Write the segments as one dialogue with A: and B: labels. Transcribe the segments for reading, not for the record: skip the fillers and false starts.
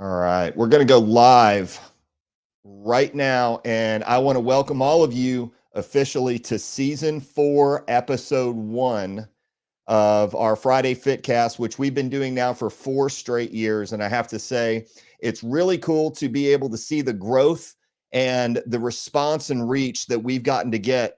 A: All right, we're going to go live right now, and I want to welcome all of you officially to season 4, episode 1 of our Friday Fitcast, which we've been doing now for 4 straight years. And I have to say, it's really cool to be able to see the growth and the response and reach that we've gotten to get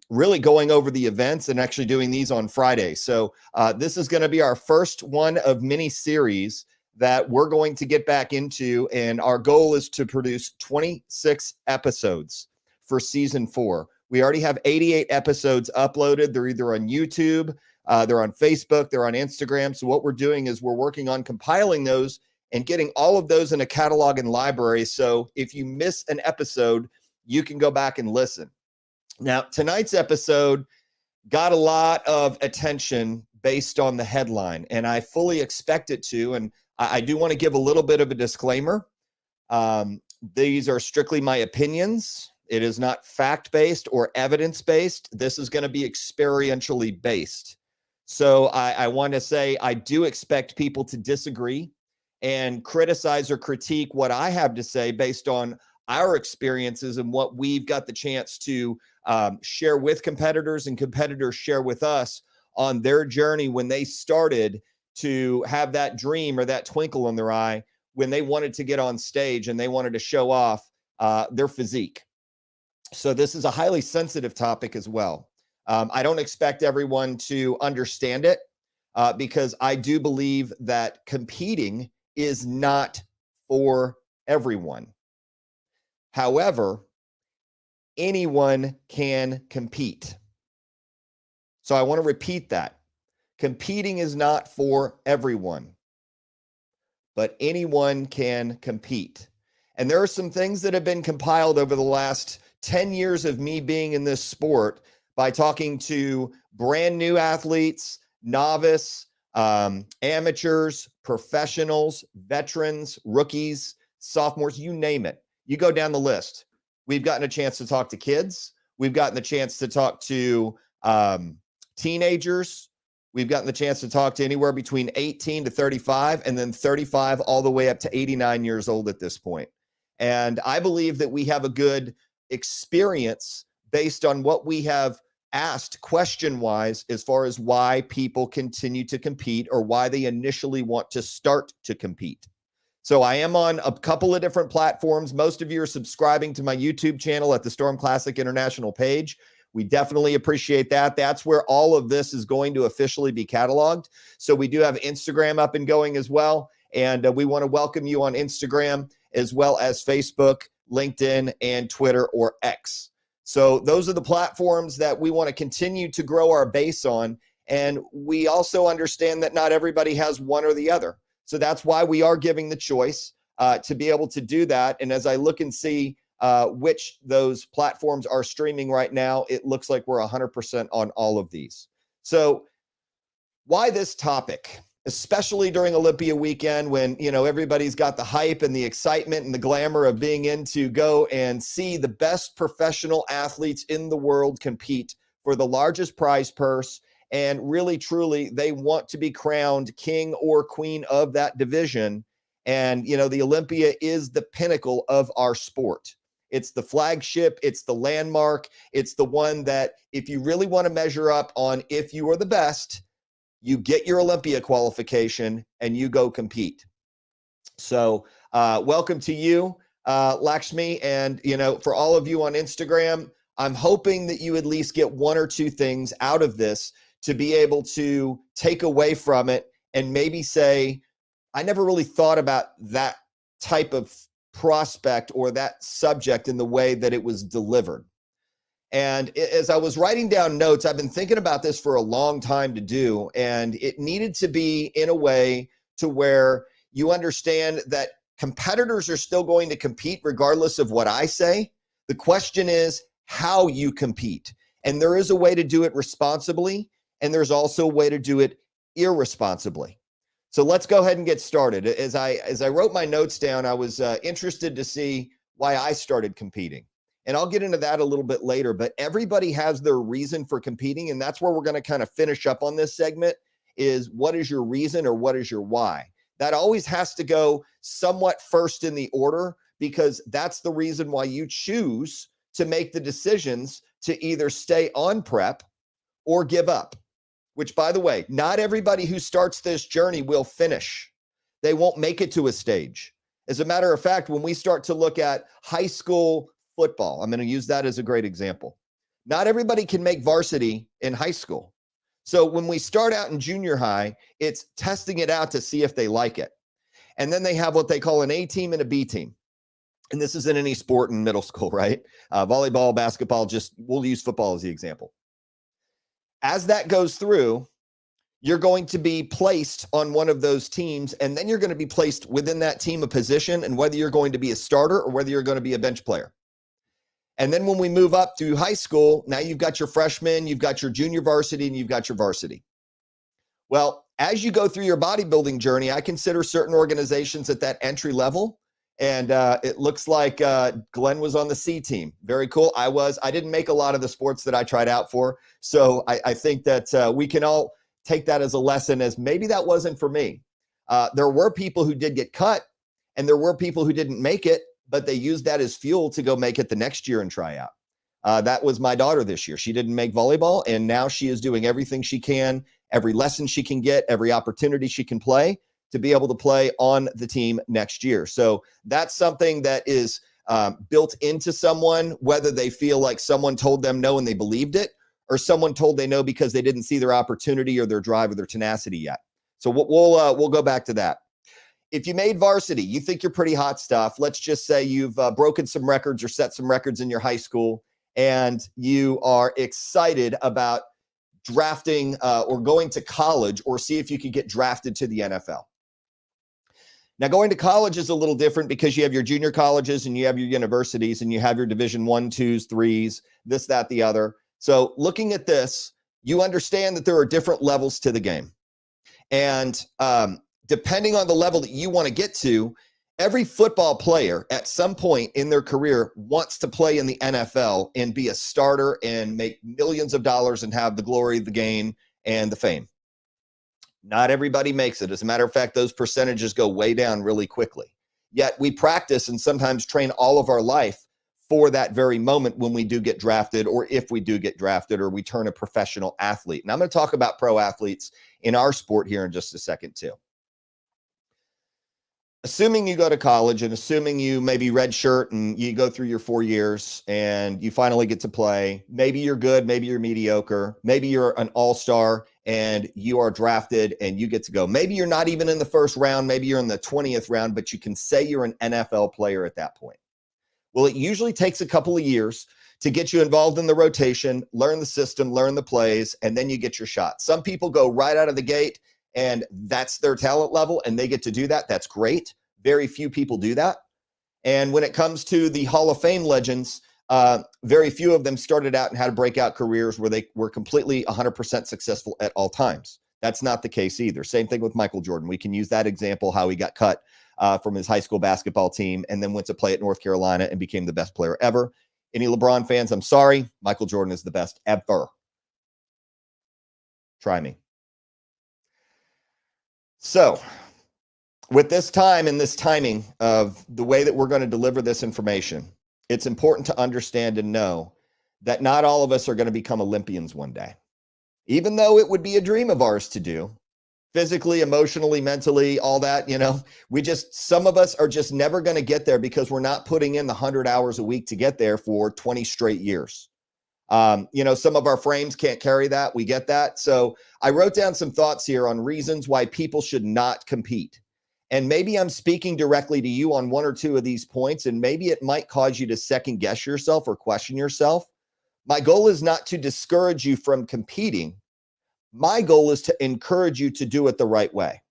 A: really going over the events and actually doing these on Friday. So this is going to be our first one of many series that we're going to get back into. And our goal is to produce 26 episodes for season 4. We already have 88 episodes uploaded. They're either on YouTube, they're on Facebook, they're on Instagram. So what we're doing is we're working on compiling those and getting all of those in a catalog and library. So if you miss an episode, you can go back and listen. Now, tonight's episode got a lot of attention based on the headline, and I fully expect it to. And I do want to give a little bit of a disclaimer. These are strictly my opinions. It is not fact-based or evidence-based. This is going to be experientially based. So I want to say I do expect people to disagree and criticize or critique what I have to say based on our experiences and what we've got the chance to share with competitors, and competitors share with us on their journey when they started to have that dream or that twinkle in their eye when they wanted to get on stage and they wanted to show off their physique. So this is a highly sensitive topic as well. I don't expect everyone to understand it because I do believe that competing is not for everyone. However, anyone can compete. So I want to repeat that. Competing is not for everyone, but anyone can compete. And there are some things that have been compiled over the last 10 years of me being in this sport by talking to brand new athletes, novice, amateurs, professionals, veterans, rookies, sophomores, you name it. You go down the list. We've gotten a chance to talk to kids. We've gotten the chance to talk to teenagers. We've gotten the chance to talk to anywhere between 18 to 35, and then 35 all the way up to 89 years old at this point. And I believe that we have a good experience based on what we have asked question-wise as far as why people continue to compete or why they initially want to start to compete. So I am on a couple of different platforms. Most of you are subscribing to my YouTube channel at the Storm Classic International page. We definitely appreciate that. That's where all of this is going to officially be cataloged. So we do have Instagram up and going as well. And we want to welcome you on Instagram as well as Facebook, LinkedIn, and Twitter or X. So those are the platforms that we want to continue to grow our base on. And we also understand that not everybody has one or the other. So that's why we are giving the choice to be able to do that. And as I look and see which those platforms are streaming right now, it looks like we're 100% on all of these. So why this topic, especially during Olympia weekend when, you know, everybody's got the hype and the excitement and the glamour of being in to go and see the best professional athletes in the world compete for the largest prize purse. And really, truly, they want to be crowned king or queen of that division. And, you know, the Olympia is the pinnacle of our sport. It's the flagship. It's the landmark. It's the one that if you really want to measure up on if you are the best, you get your Olympia qualification and you go compete. So welcome to you, Lakshmi. And, you know, for all of you on Instagram, I'm hoping that you at least get one or two things out of this to be able to take away from it and maybe say, I never really thought about that type of prospect or that subject in the way that it was delivered. And as I was writing down notes, I've been thinking about this for a long time to do, and it needed to be in a way to where you understand that competitors are still going to compete regardless of what I say. The question is how you compete. And there is a way to do it responsibly, and there's also a way to do it irresponsibly. So let's go ahead and get started. As I wrote my notes down, I was interested to see why I started competing. And I'll get into that a little bit later, but everybody has their reason for competing. And that's where we're going to kind of finish up on this segment is what is your reason or what is your why? That always has to go somewhat first in the order, because that's the reason why you choose to make the decisions to either stay on prep or give up. Which, by the way, not everybody who starts this journey will finish. They won't make it to a stage. As a matter of fact, when we start to look at high school football, I'm going to use that as a great example. Not everybody can make varsity in high school. So when we start out in junior high, it's testing it out to see if they like it. And then they have what they call an A team and a B team. And this is in any sport in middle school, right? Volleyball, basketball, we'll use football as the example. As that goes through, you're going to be placed on one of those teams, and then you're going to be placed within that team a position, and whether you're going to be a starter or whether you're going to be a bench player. And then when we move up to high school, now you've got your freshman, you've got your junior varsity, and you've got your varsity. Well, as you go through your bodybuilding journey, I consider certain organizations at that entry level. And it looks like Glenn was on the C team. Very cool. I didn't make a lot of the sports that I tried out for. So I think that we can all take that as a lesson, as maybe that wasn't for me. There were people who did get cut, and there were people who didn't make it, but they used that as fuel to go make it the next year and try out. That was my daughter this year. She didn't make volleyball, and now she is doing everything she can, every lesson she can get, every opportunity she can play, to be able to play on the team next year. So that's something that is built into someone, whether they feel like someone told them no and they believed it, or someone told they no because they didn't see their opportunity or their drive or their tenacity yet. So we'll go back to that. If you made varsity, you think you're pretty hot stuff. Let's just say you've broken some records or set some records in your high school, and you are excited about drafting or going to college, or see if you could get drafted to the NFL. Now, going to college is a little different, because you have your junior colleges and you have your universities and you have your Division 1, 2s, 3s, this, that, the other. So looking at this, you understand that there are different levels to the game. And depending on the level that you want to get to, every football player at some point in their career wants to play in the NFL and be a starter and make millions of dollars and have the glory of the game and the fame. Not everybody makes it. As a matter of fact, those percentages go way down really quickly. Yet we practice and sometimes train all of our life for that very moment when we do get drafted, or if we do get drafted, or we turn a professional athlete. And I'm going to talk about pro athletes in our sport here in just a second too. Assuming you go to college, and assuming you maybe redshirt and you go through your 4 years and you finally get to play, maybe you're good, maybe you're mediocre, maybe you're an all-star and you are drafted and you get to go. Maybe you're not even in the first round, maybe you're in the 20th round, but you can say you're an NFL player at that point. Well, it usually takes a couple of years to get you involved in the rotation, learn the system, learn the plays, and then you get your shot. Some people go right out of the gate and that's their talent level and they get to do that. That's great. Very few people do that. And when it comes to the Hall of Fame legends, very few of them started out and had breakout careers where they were completely 100% successful at all times. That's not the case either. Same thing with Michael Jordan. We can use that example, how he got cut from his high school basketball team and then went to play at North Carolina and became the best player ever. Any LeBron fans, I'm sorry. Michael Jordan is the best ever. Try me. So with this time and this timing of the way that we're going to deliver this information, it's important to understand and know that not all of us are going to become Olympians one day. Even though it would be a dream of ours to do, physically, emotionally, mentally, all that, some of us are just never going to get there because we're not putting in the 100 hours a week to get there for 20 straight years. Some of our frames can't carry that. We get that. So I wrote down some thoughts here on reasons why people should not compete. And maybe I'm speaking directly to you on one or two of these points, and maybe it might cause you to second guess yourself or question yourself. My goal is not to discourage you from competing. My goal is to encourage you to do it the right way,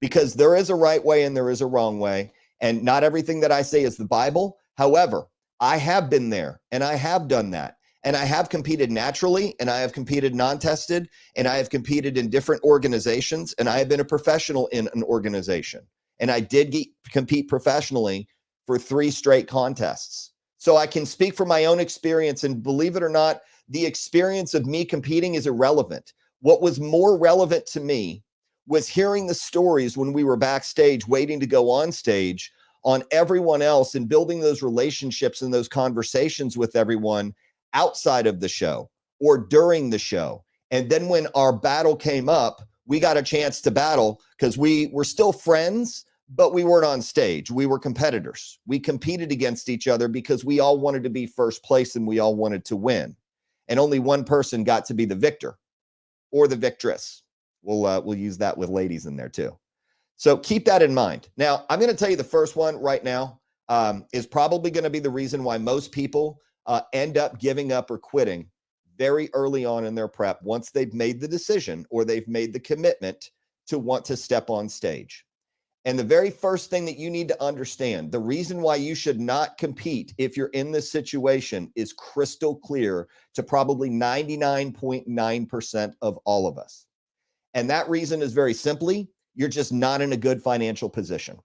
A: because there is a right way and there is a wrong way. And not everything that I say is the Bible. However, I have been there and I have done that. And I have competed naturally, and I have competed non-tested, and I have competed in different organizations, and I have been a professional in an organization. And I did compete professionally for 3 straight contests. So I can speak from my own experience, and believe it or not, the experience of me competing is irrelevant. What was more relevant to me was hearing the stories when we were backstage waiting to go on stage on everyone else and building those relationships and those conversations with everyone outside of the show or during the show. And then when our battle came up, we got a chance to battle because we were still friends, but we weren't on stage. We were competitors. We competed against each other because we all wanted to be first place and we all wanted to win. And only one person got to be the victor or the victress. We'll use that with ladies in there too. So keep that in mind. Now, I'm going to tell you the first one right now is probably going to be the reason why most people end up giving up or quitting very early on in their prep once they've made the decision or they've made the commitment to want to step on stage. And the very first thing that you need to understand, the reason why you should not compete if you're in this situation is crystal clear to probably 99.9% of all of us. And that reason is very simply, you're just not in a good financial position.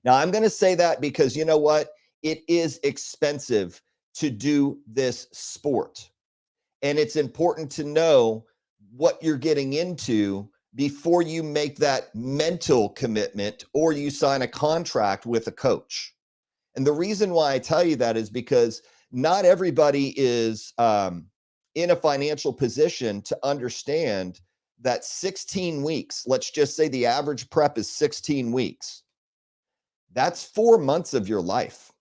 A: Now, I'm going to say that because you know what? It is expensive to do this sport. And it's important to know what you're getting into before you make that mental commitment or you sign a contract with a coach. And the reason why I tell you that is because not everybody is in a financial position to understand that 16 weeks, let's just say the average prep is 16 weeks. That's 4 months of your life.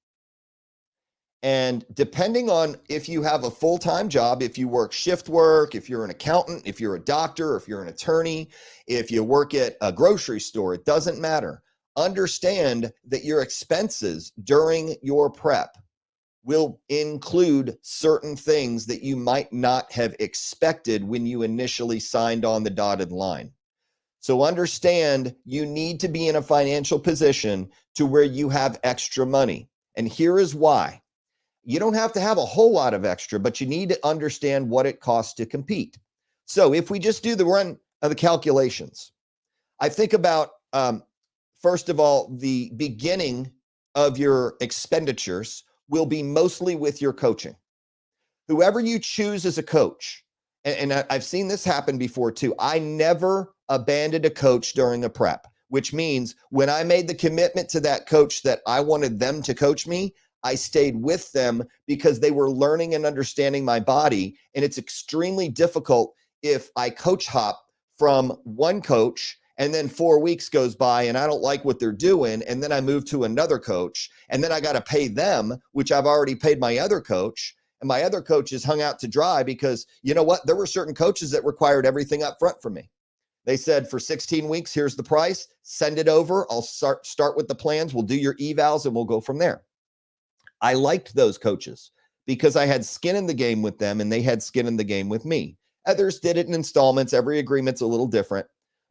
A: And depending on if you have a full-time job, if you work shift work, if you're an accountant, if you're a doctor, if you're an attorney, if you work at a grocery store, it doesn't matter. Understand that your expenses during your prep will include certain things that you might not have expected when you initially signed on the dotted line. So understand you need to be in a financial position to where you have extra money. And here is why. You don't have to have a whole lot of extra, but you need to understand what it costs to compete. So if we just do the run of the calculations, I think about, first of all, the beginning of your expenditures will be mostly with your coaching. Whoever you choose as a coach, and I've seen this happen before too. I never abandoned a coach during a prep, which means when I made the commitment to that coach that I wanted them to coach me, I stayed with them because they were learning and understanding my body. And it's extremely difficult if I coach hop from one coach and then 4 weeks goes by and I don't like what they're doing. And then I move to another coach and then I got to pay them, which I've already paid my other coach. And my other coach is hung out to dry because you know what? There were certain coaches that required everything up front from me. They said for 16 weeks, here's the price, send it over. I'll start with the plans. We'll do your evals and we'll go from there. I liked those coaches because I had skin in the game with them and they had skin in the game with me. Others did it in installments. Every agreement's a little different,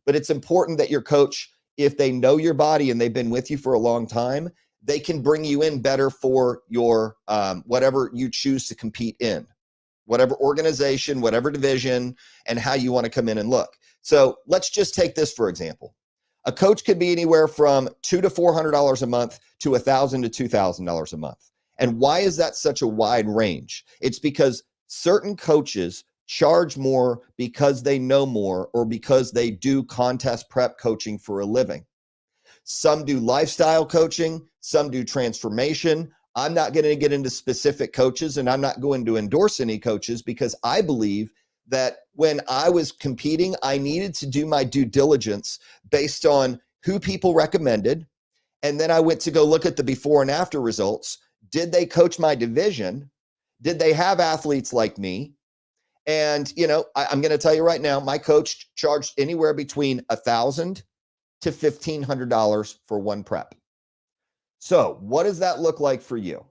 A: but it's important that your coach, if they know your body and they've been with you for a long time, they can bring you in better for your whatever you choose to compete in, whatever organization, whatever division, and how you want to come in and look. So let's just take this for example. A coach could be anywhere from $200 to $400 a month to $1,000 to $2,000 a month. And why is that such a wide range? It's because certain coaches charge more because they know more or because they do contest prep coaching for a living. Some do lifestyle coaching, some do transformation. I'm not going to get into specific coaches and I'm not going to endorse any coaches because I believe that when I was competing, I needed to do my due diligence based on who people recommended. And then I went to go look at the before and after results. Did they coach my division? Did they have athletes like me? And, you know, I'm going to tell you right now, my coach charged anywhere between $1,000 to $1,500 for one prep. So what does that look like for you?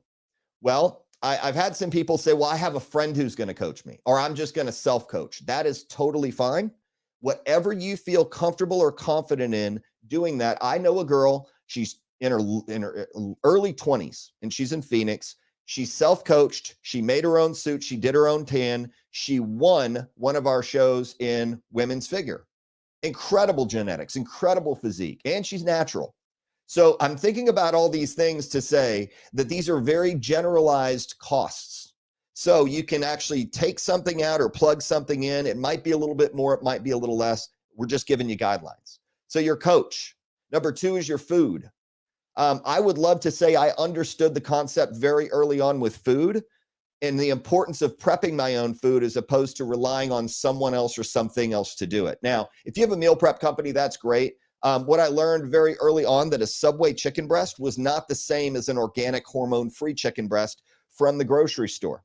A: Well, I've had some people say, well, I have a friend who's going to coach me, or I'm just going to self-coach. That is totally fine. Whatever you feel comfortable or confident in doing that. I know a girl, she's in her early 20s and she's in Phoenix. She self-coached. She made her own suit. She did her own tan. She won one of our shows in women's figure. Incredible genetics, incredible physique, and she's natural. So I'm thinking about all these things to say that these are very generalized costs. So you can actually take something out or plug something in. It might be a little bit more, it might be a little less. We're just giving you guidelines. So your coach. Number 2 is your food. I would love to say I understood the concept very early on with food and the importance of prepping my own food as opposed to relying on someone else or something else to do it. Now, if you have a meal prep company, that's great. What I learned very early on that a Subway chicken breast was not the same as an organic hormone-free chicken breast from the grocery store.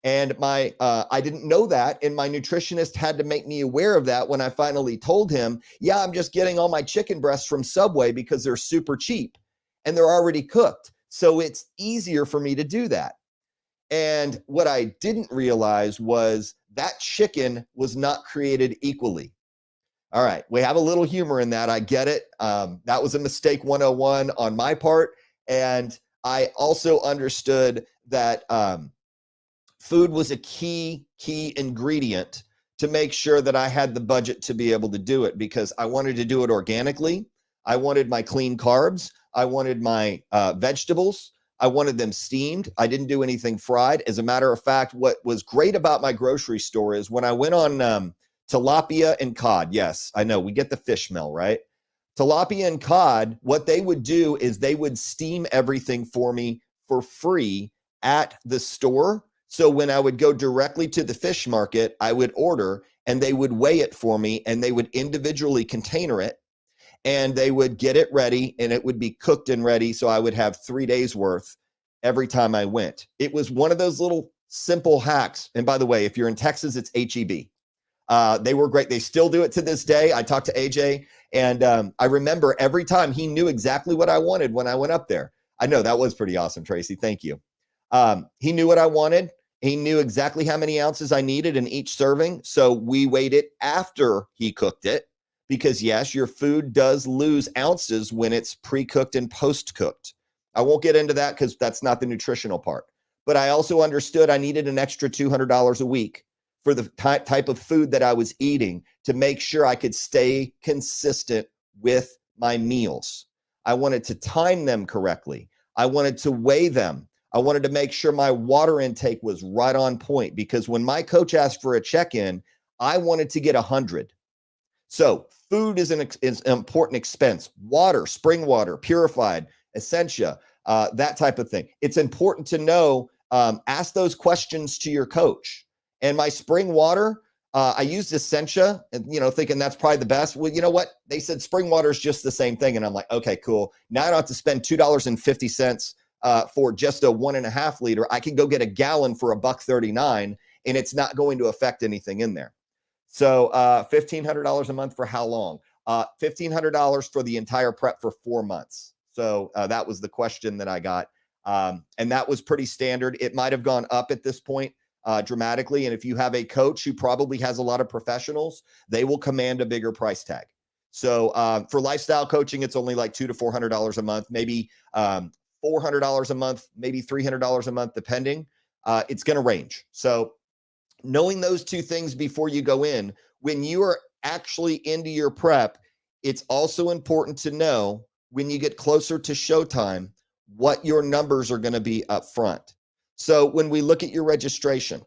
A: And I didn't know that, and my nutritionist had to make me aware of that when I finally told him, yeah, I'm just getting all my chicken breasts from Subway because they're super cheap and they're already cooked. So it's easier for me to do that. And what I didn't realize was that chicken was not created equally. All right, we have a little humor in that. I get it. That was a mistake 101 on my part. And I also understood that food was a key ingredient to make sure that I had the budget to be able to do it, because I wanted to do it organically. I wanted my clean carbs. I wanted my vegetables. I wanted them steamed. I didn't do anything fried. As a matter of fact, what was great about my grocery store is when I went on tilapia and cod. Yes, I know we get the fish smell, right? Tilapia and cod, what they would do is they would steam everything for me for free at the store. So when I would go directly to the fish market, I would order and they would weigh it for me and they would individually container it and they would get it ready and it would be cooked and ready. So I would have 3 days worth every time I went. It was one of those little simple hacks. And by the way, if you're in Texas, it's HEB. They were great. They still do it to this day. I talked to AJ and I remember every time he knew exactly what I wanted when I went up there. I know that was pretty awesome, Tracy. Thank you. He knew what I wanted. He knew exactly how many ounces I needed in each serving. So we weighed it after he cooked it because yes, your food does lose ounces when it's pre-cooked and post-cooked. I won't get into that because that's not the nutritional part. But I also understood I needed an extra $200 a week for the type of food that I was eating to make sure I could stay consistent with my meals. I wanted to time them correctly. I wanted to weigh them. I wanted to make sure my water intake was right on point because when my coach asked for a check-in, I wanted to get 100. So food is an important expense. Water, spring water, purified, Essentia, that type of thing. It's important to know, ask those questions to your coach. And my spring water, I used Essentia and, thinking that's probably the best. Well, you know what? They said spring water is just the same thing. And I'm like, okay, cool. Now I don't have to spend $2.50 for just a 1.5 liter. I can go get a gallon for $1.39 and it's not going to affect anything in there. So $1,500 a month for how long? $1,500 for the entire prep for 4 months. So that was the question that I got. And that was pretty standard. It might have gone up at this point dramatically. And if you have a coach who probably has a lot of professionals, they will command a bigger price tag. So for lifestyle coaching, it's only like $200 to $400 a month, maybe $400 a month, maybe $300 a month, depending. It's going to range. So knowing those two things before you go in, when you are actually into your prep, it's also important to know when you get closer to showtime, what your numbers are going to be up front. So when we look at your registration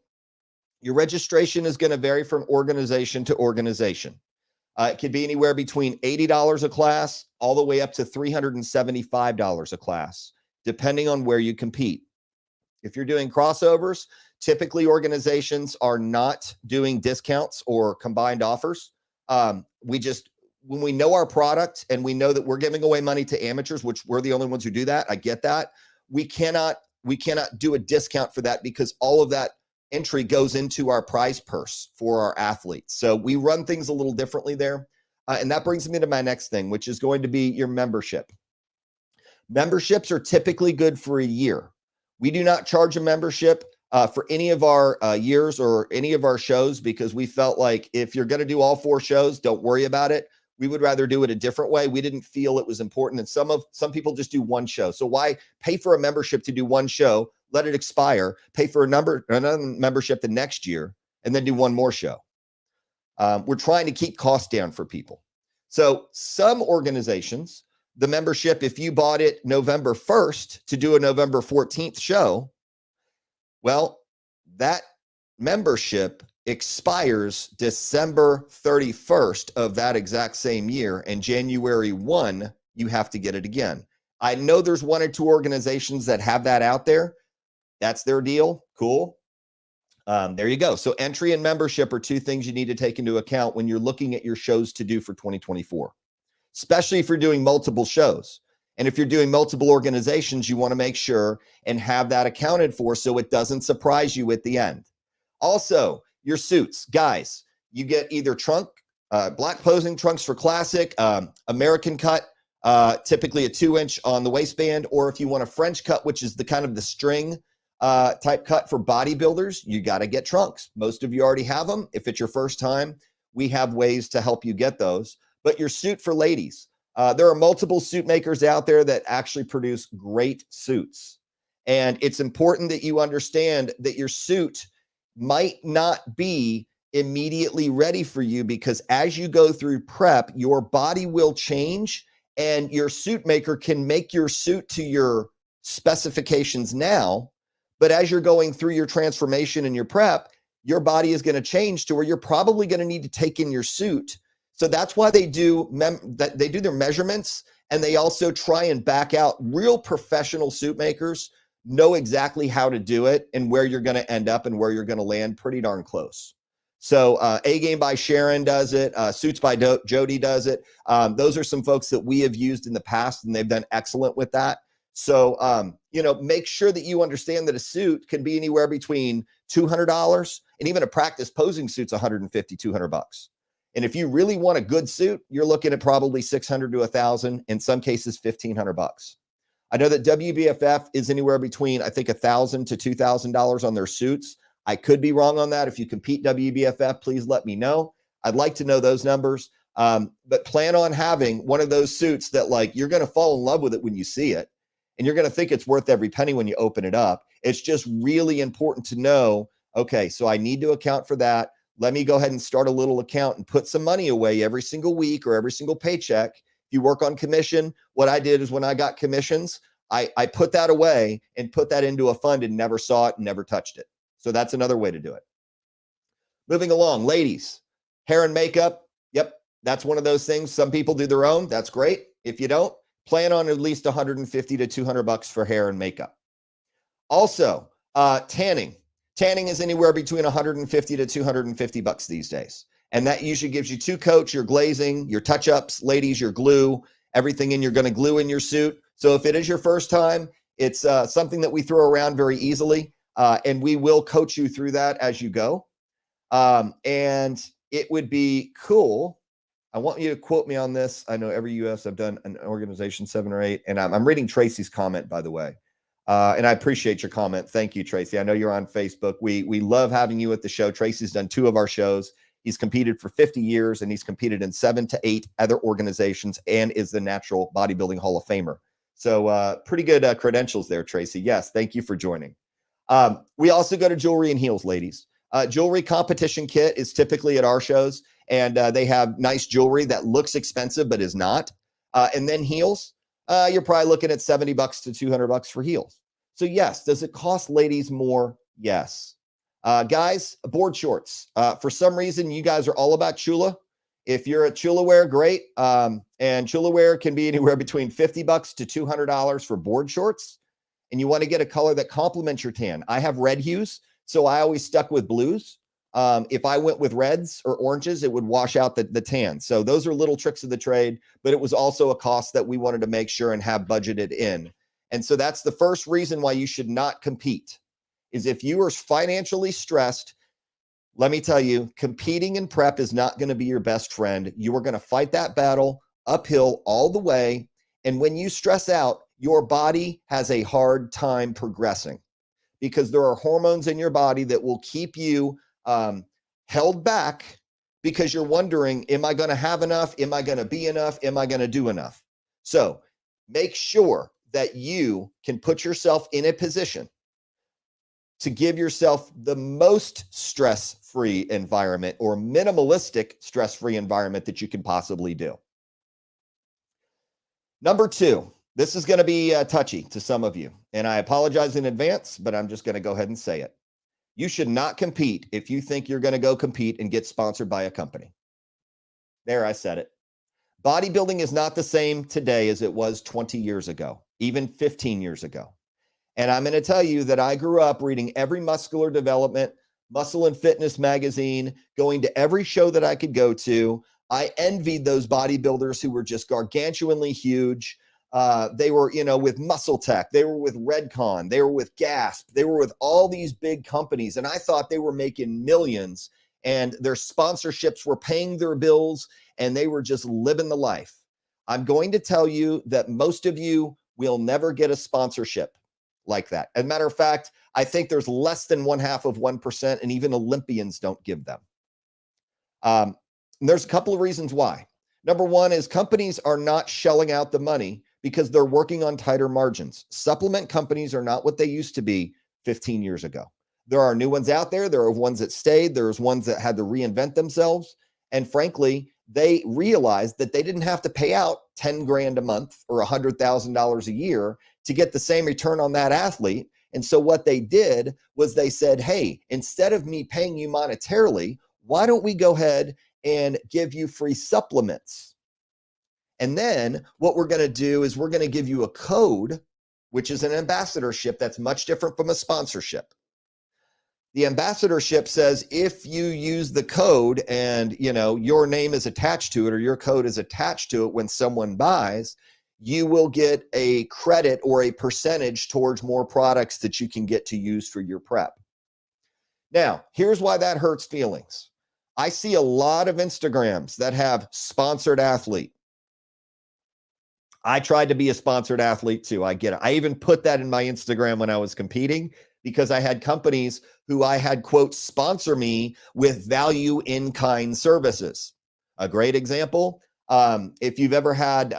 A: is going to vary from organization to organization. It could be anywhere between $80 a class all the way up to $375 a class, depending on where you compete. If you're doing crossovers, typically organizations are not doing discounts or combined offers. When we know our product and we know that we're giving away money to amateurs, which we're the only ones who do that, I get that. We cannot do a discount for that because all of that entry goes into our prize purse for our athletes. So we run things a little differently there. And that brings me to my next thing, which is going to be your membership. Memberships are typically good for a year. We do not charge a membership for any of our years or any of our shows because we felt like if you're going to do all 4 shows, don't worry about it. We would rather do it a different way. We didn't feel it was important. And some people just do one show. So why pay for a membership to do one show, let it expire, pay for another membership the next year, and then do one more show? We're trying to keep costs down for people. So some organizations, the membership, if you bought it November 1st to do a November 14th show, well, that membership expires December 31st of that exact same year, and January 1, you have to get it again. I know there's one or two organizations that have that out there. That's their deal. Cool. There you go. So entry and membership are two things you need to take into account when you're looking at your shows to do for 2024, especially if you're doing multiple shows. And if you're doing multiple organizations, you want to make sure and have that accounted for so it doesn't surprise you at the end. Also, your suits, guys, you get either trunk, black posing trunks for classic, American cut, typically a 2-inch on the waistband, or if you want a French cut, which is the kind of the string type cut for bodybuilders, you got to get trunks. Most of you already have them. If it's your first time, we have ways to help you get those. But your suit for ladies, there are multiple suit makers out there that actually produce great suits. And it's important that you understand that your suit might not be immediately ready for you, because as you go through prep, your body will change and your suit maker can make your suit to your specifications now. But as you're going through your transformation and your prep, your body is going to change to where you're probably going to need to take in your suit. So that's why they do they do their measurements, and they also try and back out. Real professional suit makers know exactly how to do it and where you're going to end up and where you're going to land pretty darn close. So A Game by Sharon does it. Suits by Jody does it. Those are some folks that we have used in the past, and they've done excellent with that. So, make sure that you understand that a suit can be anywhere between $200 and even a practice posing suit's $150, $200. And if you really want a good suit, you're looking at probably $600 to $1,000, in some cases $1,500. I know that WBFF is anywhere between, I think, $1,000 to $2,000 on their suits. I could be wrong on that. If you compete WBFF, please let me know. I'd like to know those numbers. But plan on having one of those suits that you're going to fall in love with it when you see it. And you're going to think it's worth every penny when you open it up. It's just really important to know, okay, so I need to account for that. Let me go ahead and start a little account and put some money away every single week or every single paycheck. If you work on commission, what I did is when I got commissions, I put that away and put that into a fund and never saw it and never touched it. So that's another way to do it. Moving along, ladies, hair and makeup. Yep, that's one of those things. Some people do their own. That's great. If you don't, plan on at least $150 to $200 for hair and makeup. Also, tanning. Tanning is anywhere between $150 to $250 these days. And that usually gives you 2 coats, your glazing, your touch-ups, ladies, your glue, everything you're going to glue in your suit. So if it is your first time, it's something that we throw around very easily. And we will coach you through that as you go. And it would be cool. I want you to quote me on this. I know every US I've done an organization 7 or 8, and I'm reading Tracy's comment, by the way. And I appreciate your comment. Thank you, Tracy. I know you're on Facebook. We love having you at the show. Tracy's done 2 of our shows. He's competed for 50 years, and he's competed in 7 to 8 other organizations and is the Natural Bodybuilding Hall of Famer. So pretty good credentials there, Tracy. Yes, thank you for joining. We also go to jewelry and heels, ladies. Jewelry competition kit is typically at our shows, and they have nice jewelry that looks expensive but is not. And then heels, you're probably looking at $70 to $200 for heels. So yes, does it cost ladies more? Yes. Guys, board shorts. For some reason, you guys are all about Chula. If you're at Chula Wear, great. And Chula Wear can be anywhere between $50 to $200 for board shorts. And you want to get a color that complements your tan. I have red hues, so I always stuck with blues. If I went with reds or oranges, it would wash out the tan. So those are little tricks of the trade, but it was also a cost that we wanted to make sure and have budgeted in. And so that's the first reason why you should not compete, is if you are financially stressed. Let me tell you, competing in prep is not going to be your best friend. You are going to fight that battle uphill all the way. And when you stress out, your body has a hard time progressing, because there are hormones in your body that will keep you held back, because you're wondering, am I going to have enough? Am I going to be enough? Am I going to do enough? So make sure that you can put yourself in a position to give yourself the most stress-free environment, or minimalistic stress-free environment, that you can possibly do. Number 2, this is going to be touchy to some of you, and I apologize in advance, but I'm just going to go ahead and say it. You should not compete if you think you're going to go compete and get sponsored by a company. There, I said it. Bodybuilding is not the same today as it was 20 years ago, even 15 years ago. And I'm going to tell you that I grew up reading every muscular development, muscle and fitness magazine, going to every show that I could go to. I envied those bodybuilders who were just gargantuanly huge. They were, with Muscle Tech. They were with Redcon. They were with Gasp. They were with all these big companies. And I thought they were making millions and their sponsorships were paying their bills and they were just living the life. I'm going to tell you that most of you will never get a sponsorship like that. As a matter of fact, I think there's less than 0.5%, and even Olympians don't give them. And there's a couple of reasons why. Number one is companies are not shelling out the money because they're working on tighter margins. Supplement companies are not what they used to be 15 years ago. There are new ones out there. There are ones that stayed. There's ones that had to reinvent themselves. And frankly, they realized that they didn't have to pay out 10 grand a month or $100,000 a year to get the same return on that athlete. And so what they did was they said, hey, instead of me paying you monetarily, why don't we go ahead and give you free supplements? And then what we're going to do is we're going to give you a code, which is an ambassadorship that's much different from a sponsorship. The ambassadorship says if you use the code and your name is attached to it or your code is attached to it when someone buys, you will get a credit or a percentage towards more products that you can get to use for your prep. Now, here's why that hurts feelings. I see a lot of Instagrams that have sponsored athlete. I tried to be a sponsored athlete too. I get it. I even put that in my Instagram when I was competing because I had companies who I had, quote, sponsor me with value in kind services. A great example, if you've ever had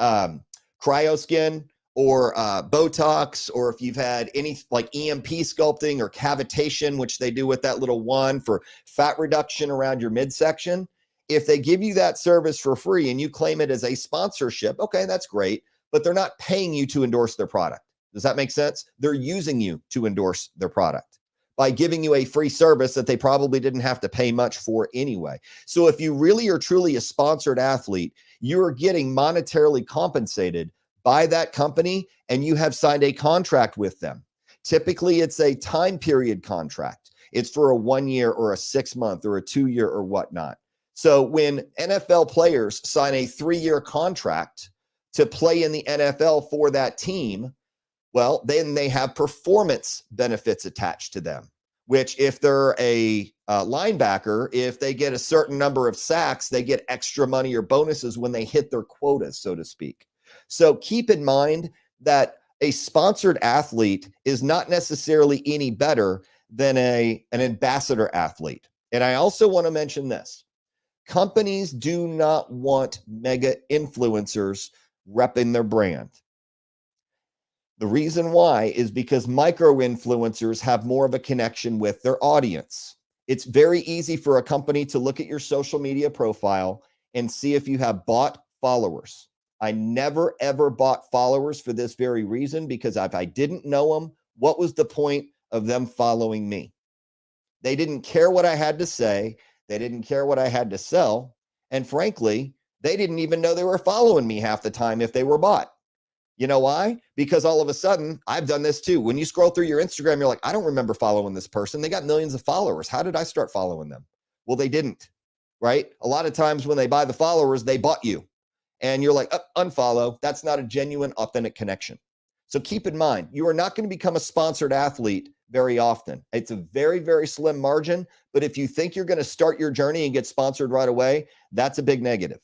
A: cryoskin or Botox, or if you've had any like EMP sculpting or cavitation, which they do with that little wand for fat reduction around your midsection, if they give you that service for free and you claim it as a sponsorship, okay, that's great, but they're not paying you to endorse their product. Does that make sense? They're using you to endorse their product by giving you a free service that they probably didn't have to pay much for anyway. So if you really are truly a sponsored athlete, you're getting monetarily compensated by that company and you have signed a contract with them. Typically, it's a time period contract. It's for a 1 year or a 6 month or a 2 year or whatnot. So when NFL players sign a 3-year contract to play in the NFL for that team, well, then they have performance benefits attached to them, which if they're a linebacker, if they get a certain number of sacks, they get extra money or bonuses when they hit their quotas, so to speak. So keep in mind that a sponsored athlete is not necessarily any better than an ambassador athlete. And I also want to mention this. Companies do not want mega influencers repping their brand. The reason why is because micro influencers have more of a connection with their audience. It's very easy for a company to look at your social media profile and see if you have bought followers. I never, ever bought followers for this very reason, because if I didn't know them, what was the point of them following me? They didn't care what I had to say. They didn't care what I had to sell. And frankly, they didn't even know they were following me half the time if they were bought. You know why? Because all of a sudden, I've done this too. When you scroll through your Instagram, you're like, I don't remember following this person. They got millions of followers. How did I start following them? Well, they didn't, right? A lot of times when they buy the followers, they bought you. And you're like, unfollow. That's not a genuine, authentic connection. So keep in mind, you are not going to become a sponsored athlete very often. It's a very, very slim margin. But if you think you're going to start your journey and get sponsored right away, that's a big negative.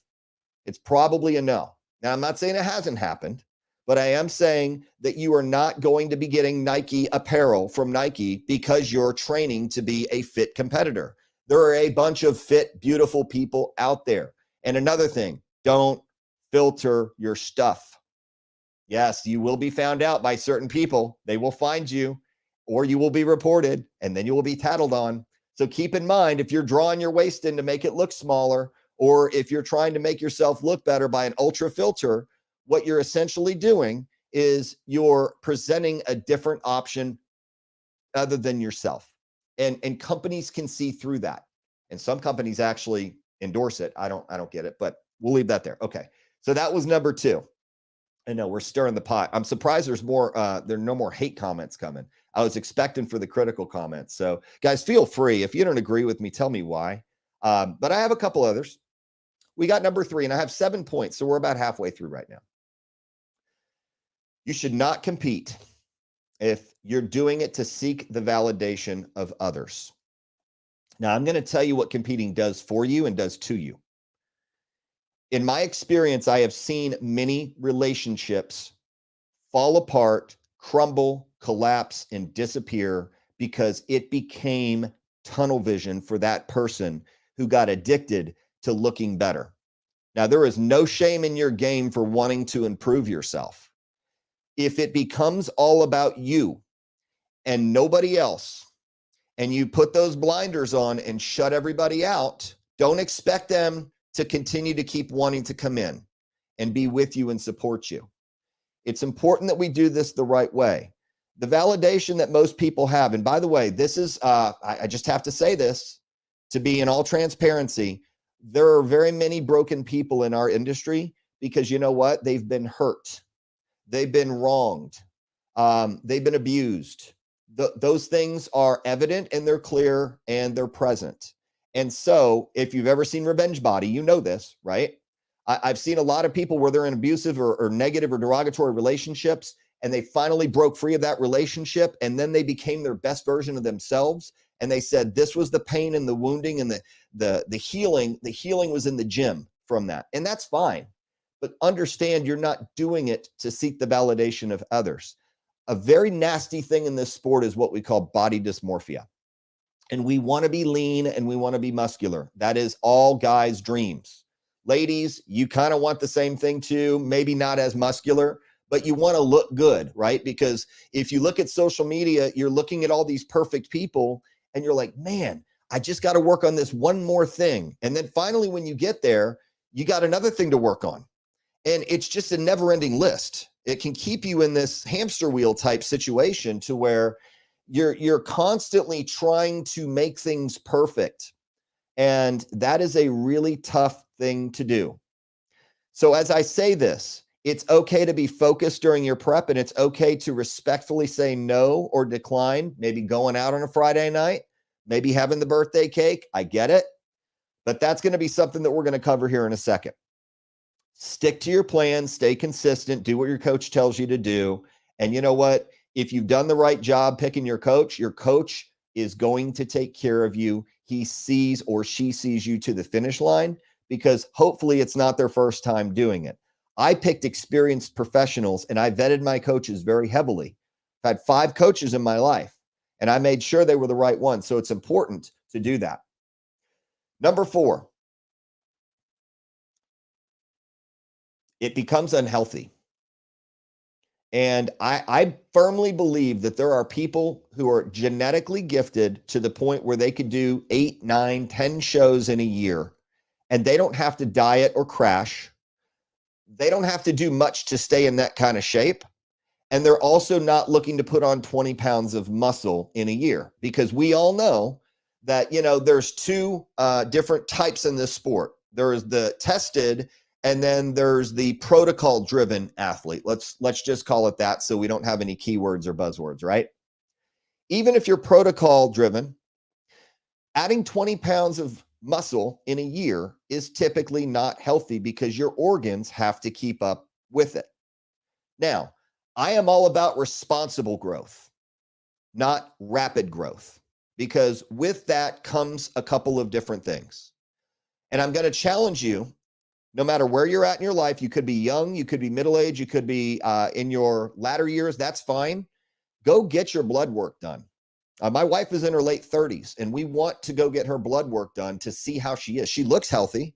A: It's probably a no. Now, I'm not saying it hasn't happened, but I am saying that you are not going to be getting Nike apparel from Nike because you're training to be a fit competitor. There are a bunch of fit, beautiful people out there. And another thing, don't filter your stuff. Yes, you will be found out by certain people. They will find you, or you will be reported, and then you will be tattled on. So keep in mind, if you're drawing your waist in to make it look smaller, or if you're trying to make yourself look better by an ultra filter, what you're essentially doing is you're presenting a different option other than yourself. And companies can see through that. And some companies actually endorse it. I don't get it, but we'll leave that there. Okay. So that was number 2. I know we're stirring the pot. I'm surprised there are no more hate comments coming. I was expecting for the critical comments. So guys, feel free. If you don't agree with me, tell me why. But I have a couple others. We got number 3, and I have 7 points. So we're about halfway through right now. You should not compete if you're doing it to seek the validation of others. Now, I'm going to tell you what competing does for you and does to you. In my experience, I have seen many relationships fall apart, crumble, collapse, and disappear because it became tunnel vision for that person who got addicted to looking better. Now, there is no shame in your game for wanting to improve yourself. If it becomes all about you and nobody else, and you put those blinders on and shut everybody out, don't expect them to continue to keep wanting to come in and be with you and support you. It's important that we do this the right way. The validation that most people have, and by the way, this is, I just have to say this to be in all transparency, there are very many broken people in our industry because you know what? They've been hurt. They've been wronged. They've been abused. Those things are evident and they're clear and they're present. And so if you've ever seen Revenge Body, you know this, right? I've seen a lot of people where they're in abusive or negative or derogatory relationships, and they finally broke free of that relationship, and then they became their best version of themselves. And they said this was the pain and the wounding and the healing. The healing was in the gym from that. And that's fine. But understand you're not doing it to seek the validation of others. A very nasty thing in this sport is what we call body dysmorphia. And we want to be lean and we want to be muscular. That is all guys' dreams. Ladies, you kind of want the same thing too, maybe not as muscular, but you want to look good, right? Because if you look at social media, you're looking at all these perfect people and you're like, man, I just got to work on this one more thing. And then finally, when you get there, you got another thing to work on. And it's just a never-ending list. It can keep you in this hamster wheel type situation to where you're constantly trying to make things perfect. And that is a really tough thing to do. So as I say this, it's okay to be focused during your prep, and it's okay to respectfully say no or decline, maybe going out on a Friday night, maybe having the birthday cake. I get it. But that's going to be something that we're going to cover here in a second. Stick to your plan, stay consistent, do what your coach tells you to do. And you know what? If you've done the right job picking your coach is going to take care of you. He sees or she sees you to the finish line because hopefully it's not their first time doing it. I picked experienced professionals and I vetted my coaches very heavily. I've had 5 coaches in my life and I made sure they were the right ones. So it's important to do that. Number 4, it becomes unhealthy. And I firmly believe that there are people who are genetically gifted to the point where they could do 8, 9, 10 shows in a year, and they don't have to diet or crash. They don't have to do much to stay in that kind of shape. And they're also not looking to put on 20 pounds of muscle in a year, because we all know that, there's 2 different types in this sport. There is the tested, and then there's the protocol-driven athlete. Let's just call it that so we don't have any keywords or buzzwords, right? Even if you're protocol-driven, adding 20 pounds of muscle in a year is typically not healthy because your organs have to keep up with it. Now, I am all about responsible growth, not rapid growth, because with that comes a couple of different things. And I'm going to challenge you. No matter where you're at in your life, you could be young, you could be middle-aged, you could be in your latter years, that's fine. Go get your blood work done. My wife is in her late 30s, and we want to go get her blood work done to see how she is. She looks healthy,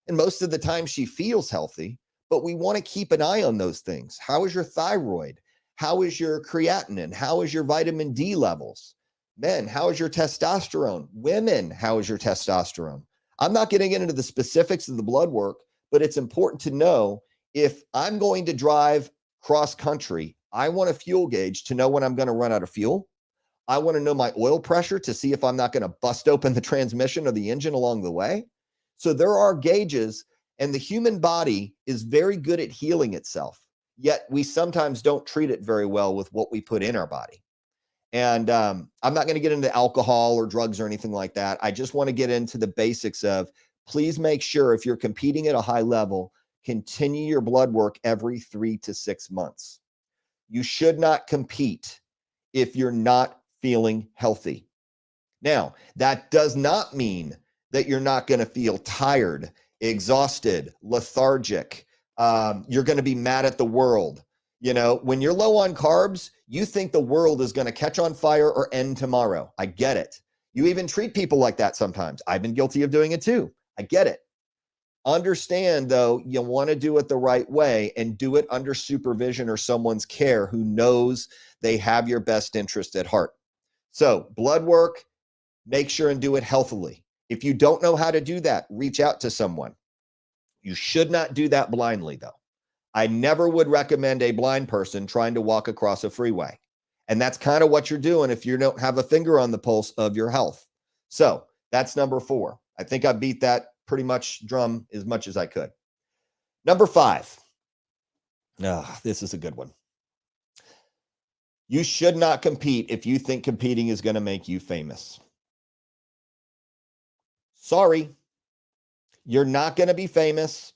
A: and most of the time she feels healthy, but we want to keep an eye on those things. How is your thyroid? How is your creatinine? How is your vitamin D levels? Men, how is your testosterone? Women, how is your testosterone? I'm not getting into the specifics of the blood work, but it's important to know if I'm going to drive cross country, I want a fuel gauge to know when I'm going to run out of fuel. I want to know my oil pressure to see if I'm not going to bust open the transmission or the engine along the way. So there are gauges, and the human body is very good at healing itself. Yet we sometimes don't treat it very well with what we put in our body. And I'm not going to get into alcohol or drugs or anything like that. I just want to get into the basics of, please make sure if you're competing at a high level, continue your blood work every 3 to 6 months. You should not compete if you're not feeling healthy. Now, that does not mean that you're not going to feel tired, exhausted, lethargic. You're going to be mad at the world. You know, when you're low on carbs, you think the world is going to catch on fire or end tomorrow. I get it. You even treat people like that sometimes. I've been guilty of doing it too. I get it. Understand, though, you want to do it the right way and do it under supervision or someone's care who knows they have your best interest at heart. So, blood work, make sure and do it healthily. If you don't know how to do that, reach out to someone. You should not do that blindly, though. I never would recommend a blind person trying to walk across a freeway. And that's kind of what you're doing if you don't have a finger on the pulse of your health. So that's number 4. I think I beat that pretty much drum as much as I could. Number 5. This is a good one. You should not compete if you think competing is going to make you famous. Sorry, you're not going to be famous.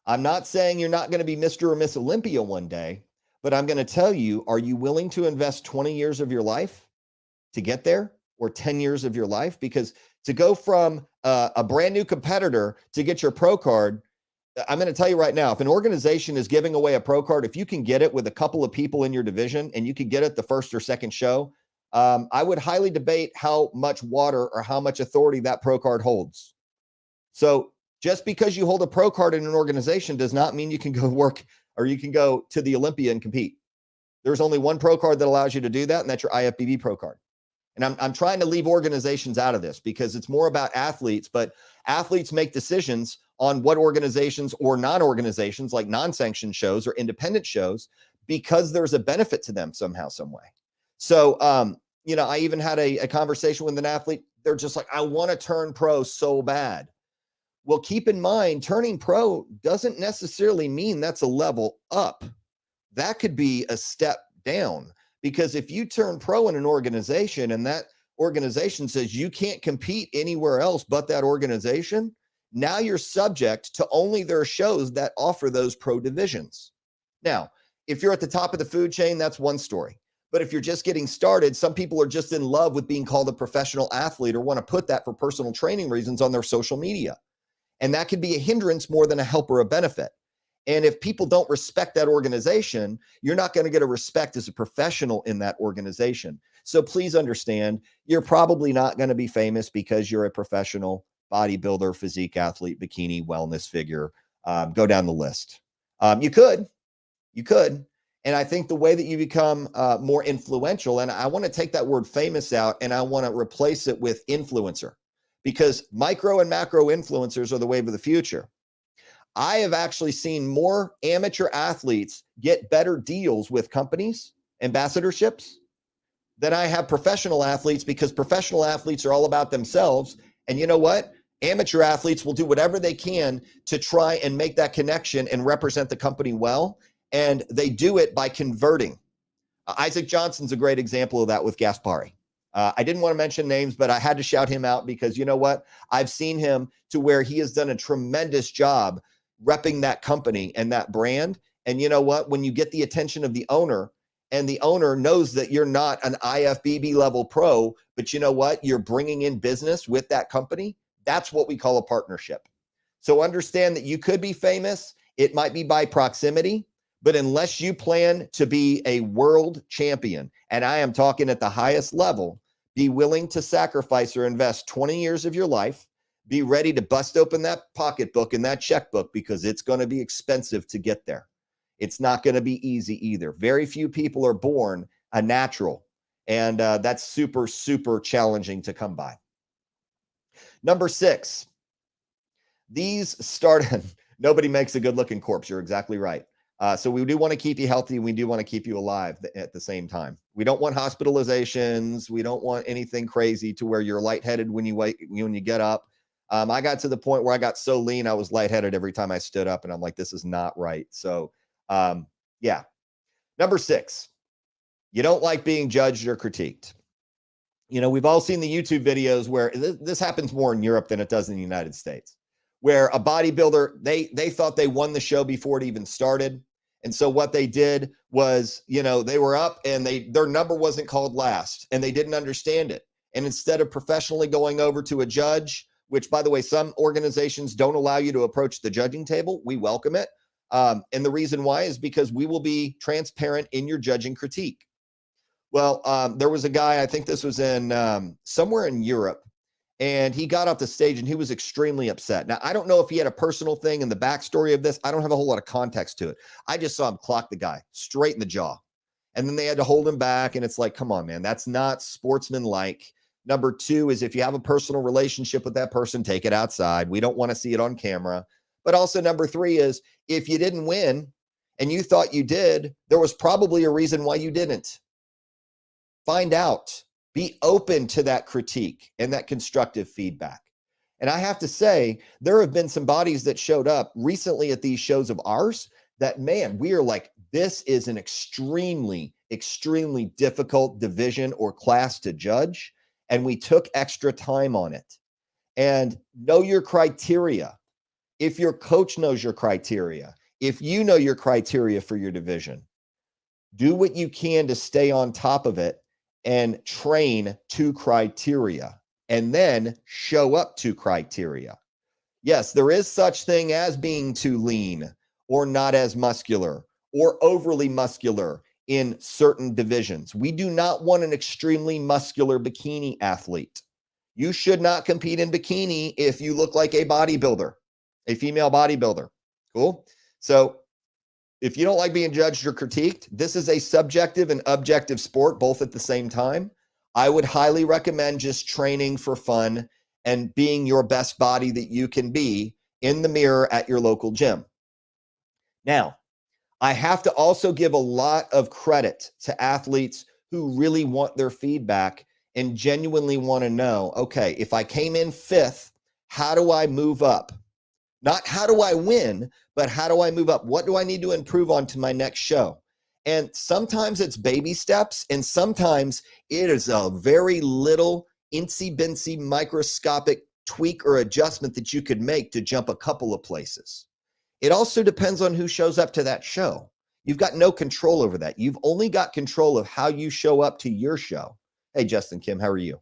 A: I'm not saying you're not going to be Mr. or Miss Olympia one day, but I'm going to tell you, are you willing to invest 20 years of your life to get there, or 10 years of your life? Because to go from a brand new competitor to get your pro card, I'm going to tell you right now, if an organization is giving away a pro card, if you can get it with a couple of people in your division and you can get it the first or second show, I would highly debate how much water or how much authority that pro card holds. So just because you hold a pro card in an organization does not mean you can go work or you can go to the Olympia and compete. There's only one pro card that allows you to do that, and that's your IFBB pro card. And I'm trying to leave organizations out of this because it's more about athletes, but athletes make decisions on what organizations or non-organizations, like non-sanctioned shows or independent shows, because there's a benefit to them somehow, some way. So, I even had a conversation with an athlete. They're just like, I want to turn pro so bad. Well, keep in mind, turning pro doesn't necessarily mean that's a level up. That could be a step down, because if you turn pro in an organization and that organization says you can't compete anywhere else but that organization, now you're subject to only their shows that offer those pro divisions. Now, if you're at the top of the food chain, that's one story. But if you're just getting started, some people are just in love with being called a professional athlete or want to put that for personal training reasons on their social media. And that could be a hindrance more than a help or a benefit. And if people don't respect that organization, you're not going to get a respect as a professional in that organization. So please understand, you're probably not going to be famous because you're a professional bodybuilder, physique athlete, bikini, wellness figure. Go down the list. You could. And I think the way that you become more influential, and I want to take that word famous out and I want to replace it with influencer, because micro and macro influencers are the wave of the future. I have actually seen more amateur athletes get better deals with companies, ambassadorships, than I have professional athletes, because professional athletes are all about themselves. And you know what? Amateur athletes will do whatever they can to try and make that connection and represent the company well. And they do it by converting. Isaac Johnson's a great example of that with Gaspari. I didn't want to mention names, but I had to shout him out because you know what? I've seen him to where he has done a tremendous job repping that company and that brand. And you know what? When you get the attention of the owner, and the owner knows that you're not an IFBB level pro, but you know what? You're bringing in business with that company. That's what we call a partnership. So understand that you could be famous. It might be by proximity, but unless you plan to be a world champion, and I am talking at the highest level, be willing to sacrifice or invest 20 years of your life. Be ready to bust open that pocketbook and that checkbook, because it's going to be expensive to get there. It's not going to be easy either. Very few people are born a natural, and that's super, super challenging to come by. Number 6, these start, nobody makes a good looking corpse. You're exactly right. So we do want to keep you healthy. We do want to keep you alive at the same time. We don't want hospitalizations. We don't want anything crazy to where you're lightheaded when you get up. I got to the point where I got so lean, I was lightheaded every time I stood up, and I'm like, this is not right. So, yeah. Number 6, you don't like being judged or critiqued. We've all seen the YouTube videos where this happens more in Europe than it does in the United States, where a bodybuilder, they thought they won the show before it even started. And so what they did was, they were up and their number wasn't called last, and they didn't understand it. And instead of professionally going over to a judge, which, by the way, some organizations don't allow you to approach the judging table, we welcome it. And the reason why is because we will be transparent in your judging critique. Well, there was a guy, I think this was in somewhere in Europe, and he got off the stage and he was extremely upset. Now, I don't know if he had a personal thing in the backstory of this. I don't have a whole lot of context to it. I just saw him clock the guy straight in the jaw. And then they had to hold him back. And it's like, come on, man, that's not sportsmanlike. Number 2 is if you have a personal relationship with that person, take it outside. We don't want to see it on camera. But also number 3 is if you didn't win and you thought you did, there was probably a reason why you didn't. Find out. Be open to that critique and that constructive feedback. And I have to say, there have been some bodies that showed up recently at these shows of ours that, man, we are like, this is an extremely, extremely difficult division or class to judge. And we took extra time on it. And know your criteria. If your coach knows your criteria, if you know your criteria for your division, do what you can to stay on top of it and train to criteria, and then show up to criteria. Yes, there is such thing as being too lean or not as muscular or overly muscular in certain divisions. We do not want an extremely muscular bikini athlete. You should not compete in bikini if you look like a bodybuilder, a female bodybuilder. Cool. So if you don't like being judged or critiqued, this is a subjective and objective sport, both at the same time. I would highly recommend just training for fun and being your best body that you can be in the mirror at your local gym. Now, I have to also give a lot of credit to athletes who really want their feedback and genuinely want to know, okay, if I came in 5th, how do I move up? Not how do I win, but how do I move up? What do I need to improve on to my next show? And sometimes it's baby steps, and sometimes it is a very little incy-bincy microscopic tweak or adjustment that you could make to jump a couple of places. It also depends on who shows up to that show. You've got no control over that. You've only got control of how you show up to your show. Hey, Justin Kim, how are you?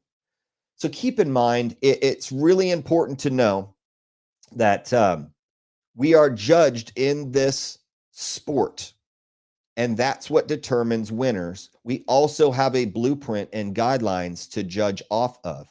A: So keep in mind, it's really important to know that we are judged in this sport, and that's what determines winners. We also have a blueprint and guidelines to judge off of,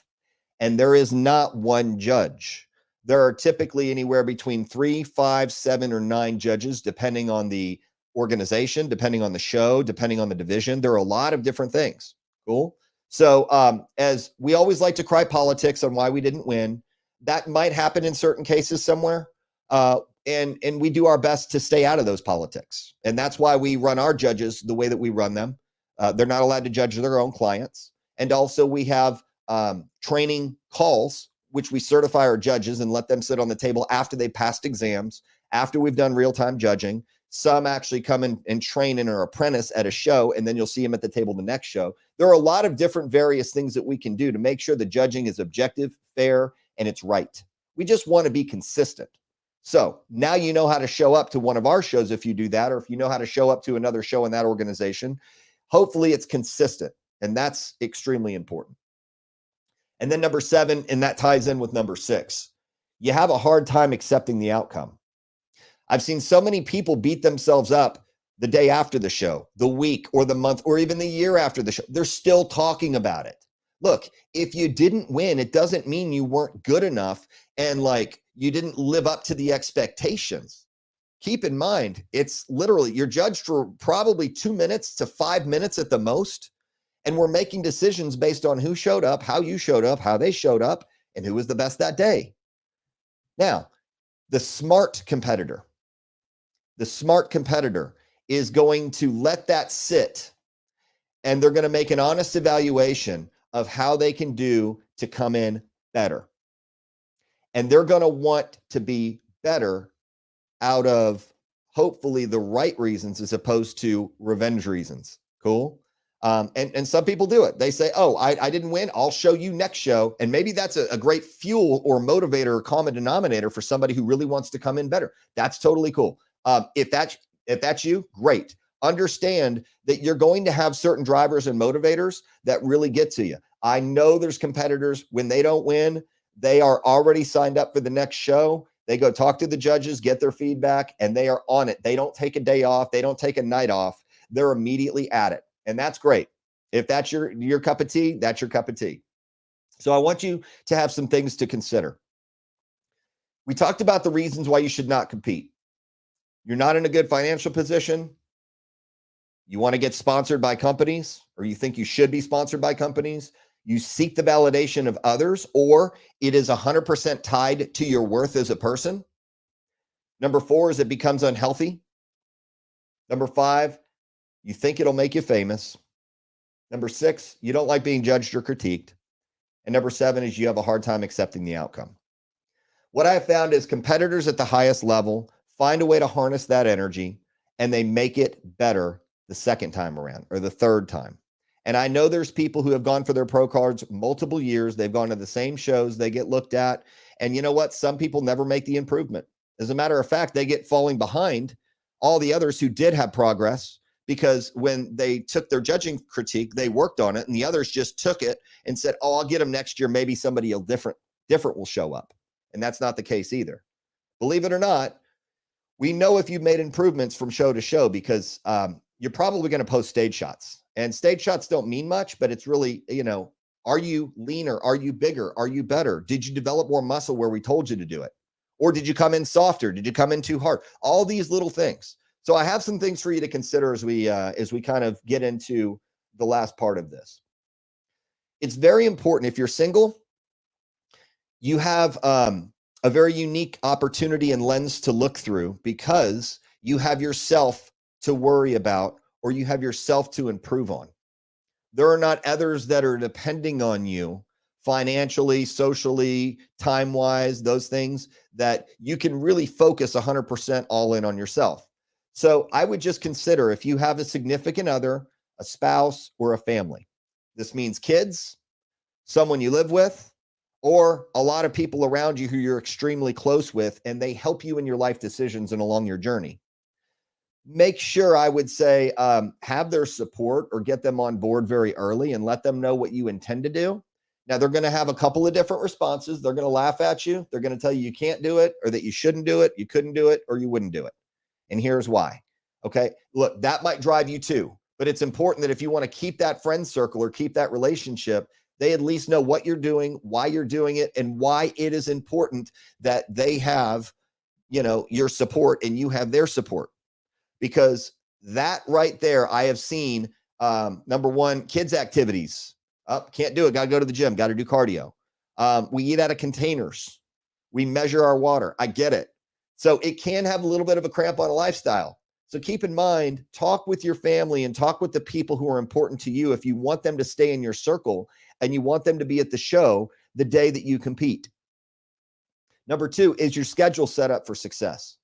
A: and there is not one judge. There are typically anywhere between 3, 5, 7, or 9 judges, depending on the organization, depending on the show, depending on the division. There are a lot of different things. Cool. So as we always like to cry politics on why we didn't win, that might happen in certain cases somewhere. And we do our best to stay out of those politics. And that's why we run our judges the way that we run them. They're not allowed to judge their own clients. And also we have training calls, which we certify our judges and let them sit on the table after they passed exams, after we've done real-time judging. Some actually come in and train and are apprentice at a show, and then you'll see them at the table the next show. There are a lot of different various things that we can do to make sure the judging is objective, fair, and it's right. We just want to be consistent. So now you know how to show up to one of our shows if you do that, or if you know how to show up to another show in that organization. Hopefully it's consistent, and that's extremely important. And then number 7, and that ties in with number 6, you have a hard time accepting the outcome. I've seen so many people beat themselves up the day after the show, the week or the month, or even the year after the show. They're still talking about it. Look, if you didn't win, it doesn't mean you weren't good enough and like you didn't live up to the expectations. Keep in mind, it's literally, you're judged for probably 2 minutes to 5 minutes at the most. And we're making decisions based on who showed up, how you showed up, how they showed up, and who was the best that day. Now, the smart competitor, The smart competitor is going to let that sit, and they're going to make an honest evaluation of how they can do to come in better. And they're going to want to be better out of hopefully the right reasons as opposed to revenge reasons. Cool. And some people do it. They say, oh, I didn't win. I'll show you next show. And maybe that's a great fuel or motivator or common denominator for somebody who really wants to come in better. That's totally cool. If that's you, great. Understand that you're going to have certain drivers and motivators that really get to you. I know there's competitors, when they don't win, they are already signed up for the next show. They go talk to the judges, get their feedback, and they are on it. They don't take a day off. They don't take a night off. They're immediately at it. And that's great. If that's your cup of tea, that's your cup of tea. So I want you to have some things to consider. We talked about the reasons why you should not compete. You're not in a good financial position. You want to get sponsored by companies, or you think you should be sponsored by companies. You seek the validation of others, or it is 100% tied to your worth as a person. Number 4 is it becomes unhealthy. Number 5, you think it'll make you famous. Number 6, you don't like being judged or critiqued. And number 7 is you have a hard time accepting the outcome. What I have found is competitors at the highest level find a way to harness that energy, and they make it better the second time around or the third time. And I know there's people who have gone for their pro cards multiple years. They've gone to the same shows. They get looked at. And you know what? Some people never make the improvement. As a matter of fact, they get falling behind all the others who did have progress, because when they took their judging critique, they worked on it, and the others just took it and said, oh, I'll get them next year. Maybe somebody different will show up. And that's not the case either. Believe it or not, we know if you've made improvements from show to show, because you're probably going to post stage shots. And stage shots don't mean much, but it's really, are you leaner? Are you bigger? Are you better? Did you develop more muscle where we told you to do it? Or did you come in softer? Did you come in too hard? All these little things. So I have some things for you to consider as we kind of get into the last part of this. It's very important. If you're single, you have a very unique opportunity and lens to look through, because you have yourself to worry about, or you have yourself to improve on. There are not others that are depending on you financially, socially, time-wise, those things that you can really focus 100% all in on yourself. So I would just consider, if you have a significant other, a spouse, or a family. This means kids, someone you live with, or a lot of people around you who you're extremely close with, and they help you in your life decisions and along your journey. Make sure, I would say, have their support or get them on board very early and let them know what you intend to do. Now, they're going to have a couple of different responses. They're going to laugh at you. They're going to tell you you can't do it, or that you shouldn't do it, you couldn't do it, or you wouldn't do it. And here's why. Okay. Look, that might drive you too, but it's important that if you want to keep that friend circle or keep that relationship, they at least know what you're doing, why you're doing it, and why it is important that they have, your support and you have their support. Because that right there, I have seen, number 1, kids' activities. Can't do it. Got to go to the gym. Got to do cardio. We eat out of containers. We measure our water. I get it. So it can have a little bit of a cramp on a lifestyle. So keep in mind, talk with your family and talk with the people who are important to you if you want them to stay in your circle and you want them to be at the show the day that you compete. Number 2, is your schedule set up for success?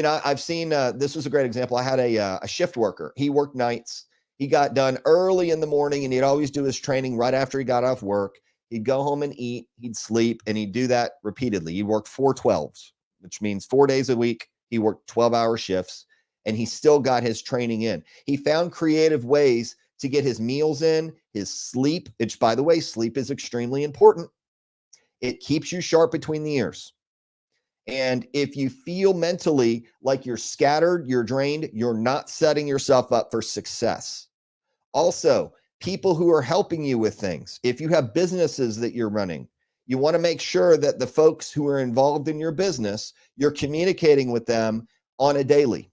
A: I've seen, this was a great example. I had a shift worker. He worked nights. He got done early in the morning, and he'd always do his training right after he got off work. He'd go home and eat, he'd sleep, and he'd do that repeatedly. He worked 4 12s, which means 4 days a week. He worked 12-hour shifts, and he still got his training in. He found creative ways to get his meals in, his sleep, which, by the way, sleep is extremely important. It keeps you sharp between the ears. And if you feel mentally like you're scattered, you're drained, you're not setting yourself up for success. Also, people who are helping you with things. If you have businesses that you're running, you want to make sure that the folks who are involved in your business, you're communicating with them on a daily.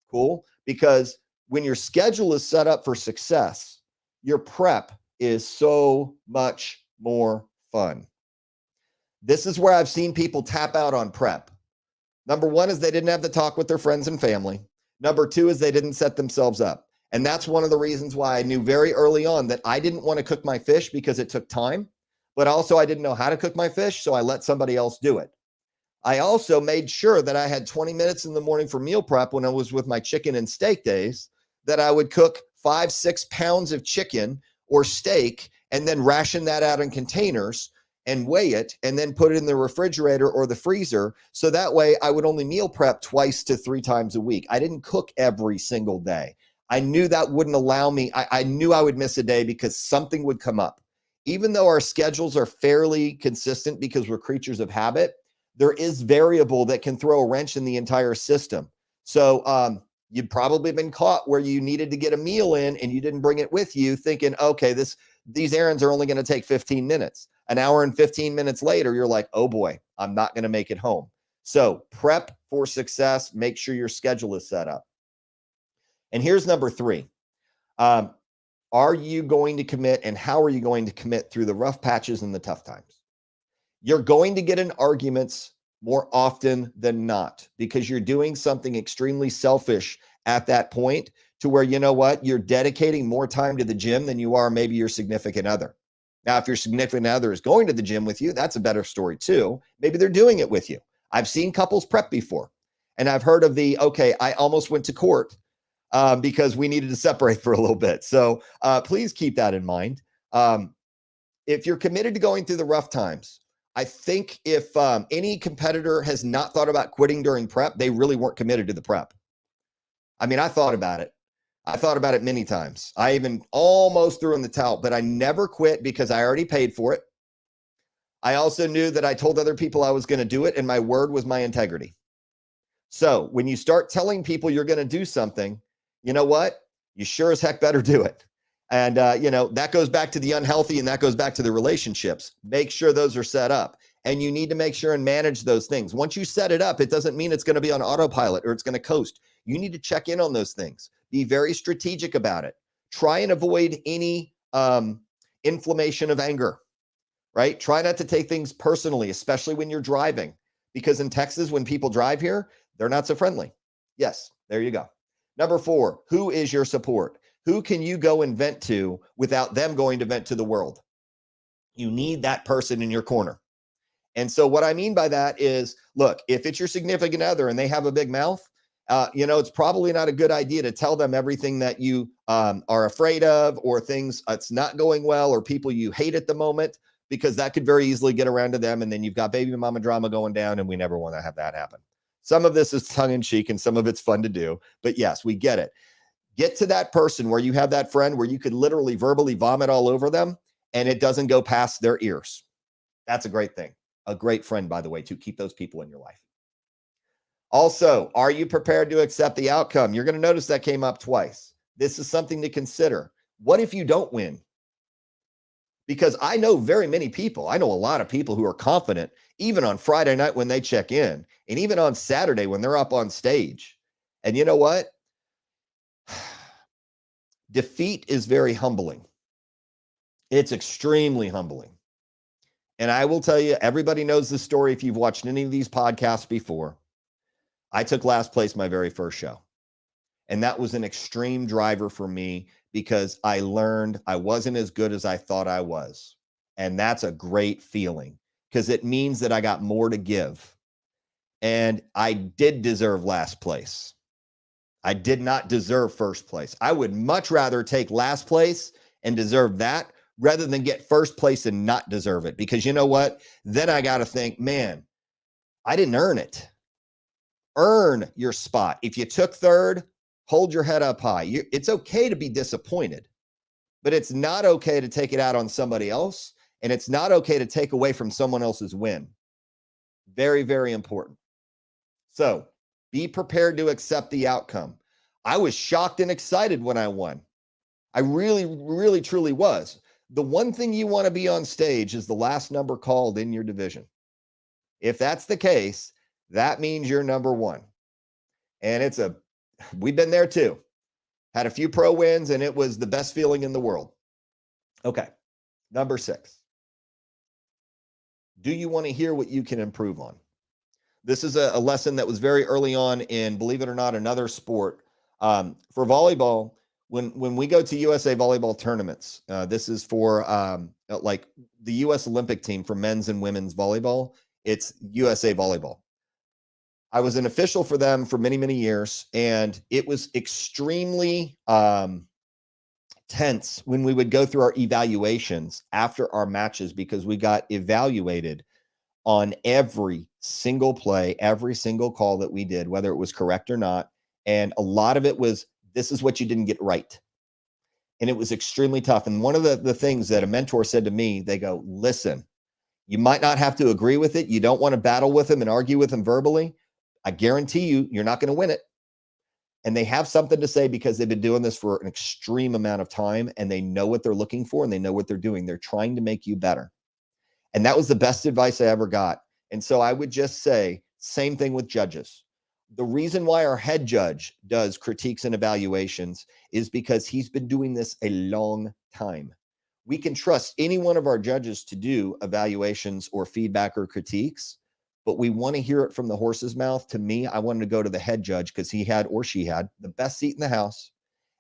A: Cool? Because when your schedule is set up for success, your prep is so much more fun. This is where I've seen people tap out on prep. Number 1 is they didn't have the talk with their friends and family. Number two is they didn't set themselves up. And that's one of the reasons why I knew very early on that I didn't want to cook my fish because it took time, but also I didn't know how to cook my fish, so I let somebody else do it. I also made sure that I had 20 minutes in the morning for meal prep when I was with my chicken and steak days, that I would cook 5-6 pounds of chicken or steak and then ration that out in containers and weigh it and then put it in the refrigerator or the freezer. So that way I would only meal prep 2 to 3 times a week. I didn't cook every single day. I knew that wouldn't allow me. I knew I would miss a day because something would come up. Even though our schedules are fairly consistent because we're creatures of habit, there is variable that can throw a wrench in the entire system. So you'd probably been caught where you needed to get a meal in and you didn't bring it with you, thinking, okay, these errands are only going to take 15 minutes. An hour and 15 minutes later, you're like, oh boy, I'm not going to make it home. So prep for success. Make sure your schedule is set up. And here's number 3. Are you going to commit, and how are you going to commit through the rough patches and the tough times? You're going to get in arguments more often than not because you're doing something extremely selfish at that point, to where, you know what, you're dedicating more time to the gym than you are maybe your significant other. Now, if your significant other is going to the gym with you, that's a better story too. Maybe they're doing it with you. I've seen couples prep before, and I've heard of okay, I almost went to court because we needed to separate for a little bit. So please keep that in mind. If you're committed to going through the rough times, I think if any competitor has not thought about quitting during prep, they really weren't committed to the prep. I mean, I thought about it. I thought about it many times. I even almost threw in the towel, but I never quit because I already paid for it. I also knew that I told other people I was going to do it, and my word was my integrity. So when you start telling people you're going to do something, you know what? You sure as heck better do it. And, that goes back to the unhealthy, and that goes back to the relationships. Make sure those are set up. And you need to make sure and manage those things. Once you set it up, it doesn't mean it's going to be on autopilot or it's going to coast. You need to check in on those things. Be very strategic about it. Try and avoid any inflammation of anger, right? Try not to take things personally, especially when you're driving. Because in Texas, when people drive here, they're not so friendly. Yes, there you go. Number 4, who is your support? Who can you go and vent to without them going to vent to the world? You need that person in your corner. And so what I mean by that is, look, if it's your significant other and they have a big mouth, it's probably not a good idea to tell them everything that you are afraid of, or things that's not going well, or people you hate at the moment, because that could very easily get around to them. And then you've got baby mama drama going down, and we never want to have that happen. Some of this is tongue in cheek and some of it's fun to do, but yes, we get it. Get to that person where you have that friend where you could literally verbally vomit all over them and it doesn't go past their ears. That's a great thing. A great friend, by the way, to keep those people in your life. Also, are you prepared to accept the outcome? You're going to notice that came up twice. This is something to consider. What if you don't win? Because I know very many people. I know a lot of people who are confident, even on Friday night when they check in, and even on Saturday when they're up on stage. And you know what? Defeat is very humbling. It's extremely humbling. And I will tell you, everybody knows this story if you've watched any of these podcasts before. I took last place my very first show. And that was an extreme driver for me because I learned I wasn't as good as I thought I was. And that's a great feeling because it means that I got more to give. And I did deserve last place. I did not deserve first place. I would much rather take last place and deserve that rather than get first place and not deserve it. Because you know what? Then I got to think, man, I didn't earn it. Earn your spot. If you took third, hold your head up high. It's okay to be disappointed, but it's not okay to take it out on somebody else. And it's not okay to take away from someone else's win. Very, very important. So be prepared to accept the outcome. I was shocked and excited when I won. I really, really, truly was. The one thing you want to be on stage is the last number called in your division. If that's the case, that means you're number one. And we've been there too. Had a few pro wins and it was the best feeling in the world. Okay. Number 6. Do you want to hear what you can improve on? This is a lesson that was very early on in, believe it or not, another sport For volleyball, when we go to USA volleyball tournaments, this is for like the U.S. Olympic team for men's and women's volleyball. It's USA Volleyball. I was an official for them for many, many years, and it was extremely tense when we would go through our evaluations after our matches because we got evaluated on every single play, every single call that we did, whether it was correct or not. And a lot of it was, this is what you didn't get right. And it was extremely tough. And one of the things that a mentor said to me, they go, listen, you might not have to agree with it. You don't want to battle with them and argue with them verbally. I guarantee you, you're not going to win it. And they have something to say because they've been doing this for an extreme amount of time and they know what they're looking for and they know what they're doing. They're trying to make you better. And that was the best advice I ever got. And so I would just say, same thing with judges. The reason why our head judge does critiques and evaluations is because he's been doing this a long time. We can trust any one of our judges to do evaluations or feedback or critiques, but we want to hear it from the horse's mouth. To me, I wanted to go to the head judge because he had, or she had, the best seat in the house.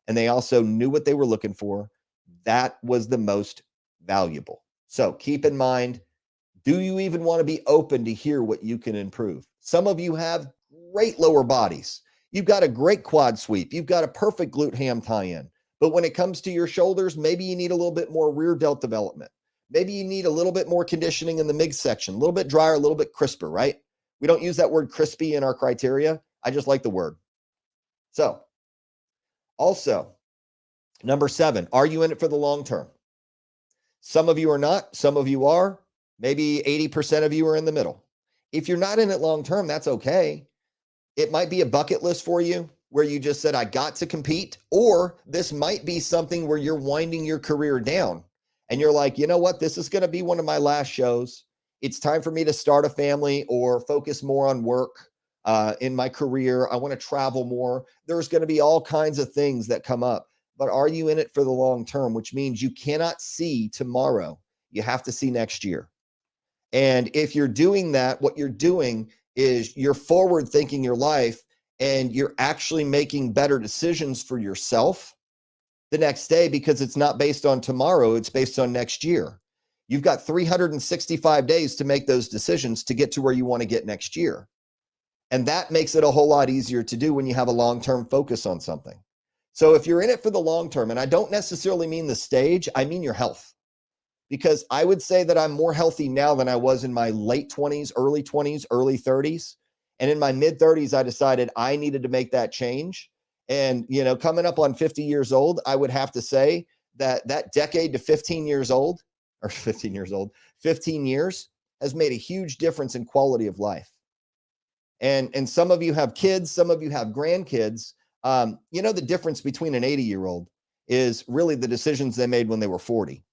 A: And they also knew what they were looking for. That was the most valuable. So keep in mind, do you even want to be open to hear what you can improve? Some of you have great lower bodies. You've got a great quad sweep. You've got a perfect glute ham tie-in. But when it comes to your shoulders, maybe you need a little bit more rear delt development. Maybe you need a little bit more conditioning in the midsection, a little bit drier, a little bit crisper, right? We don't use that word crispy in our criteria. I just like the word. So also, number 7, are you in it for the long term? Some of you are not. Some of you are. Maybe 80% of you are in the middle. If you're not in it long term, that's okay. It might be a bucket list for you where you just said, I got to compete, or this might be something where you're winding your career down and you're like, you know what, this is going to be one of my last shows. It's time for me to start a family or focus more on work in my career. I want to travel more. There's going to be all kinds of things that come up, but are you in it for the long term, which means you cannot see tomorrow. You have to see next year. And if you're doing that, what you're doing is you're forward thinking your life and you're actually making better decisions for yourself the next day because it's not based on tomorrow, it's based on next year. You've got 365 days to make those decisions to get to where you want to get next year. And that makes it a whole lot easier to do when you have a long-term focus on something. So if you're in it for the long term, and I don't necessarily mean the stage, I mean your health. Because I would say that I'm more healthy now than I was in my late 20s, early 30s. And in my mid 30s, I decided I needed to make that change. And, you know, coming up on 50 years old, I would have to say that that decade to 15 years old, or 15 years old, 15 years has made a huge difference in quality of life. And some of you have kids, some of you have grandkids. You know, the difference between an 80-year-old is really the decisions they made when they were 40.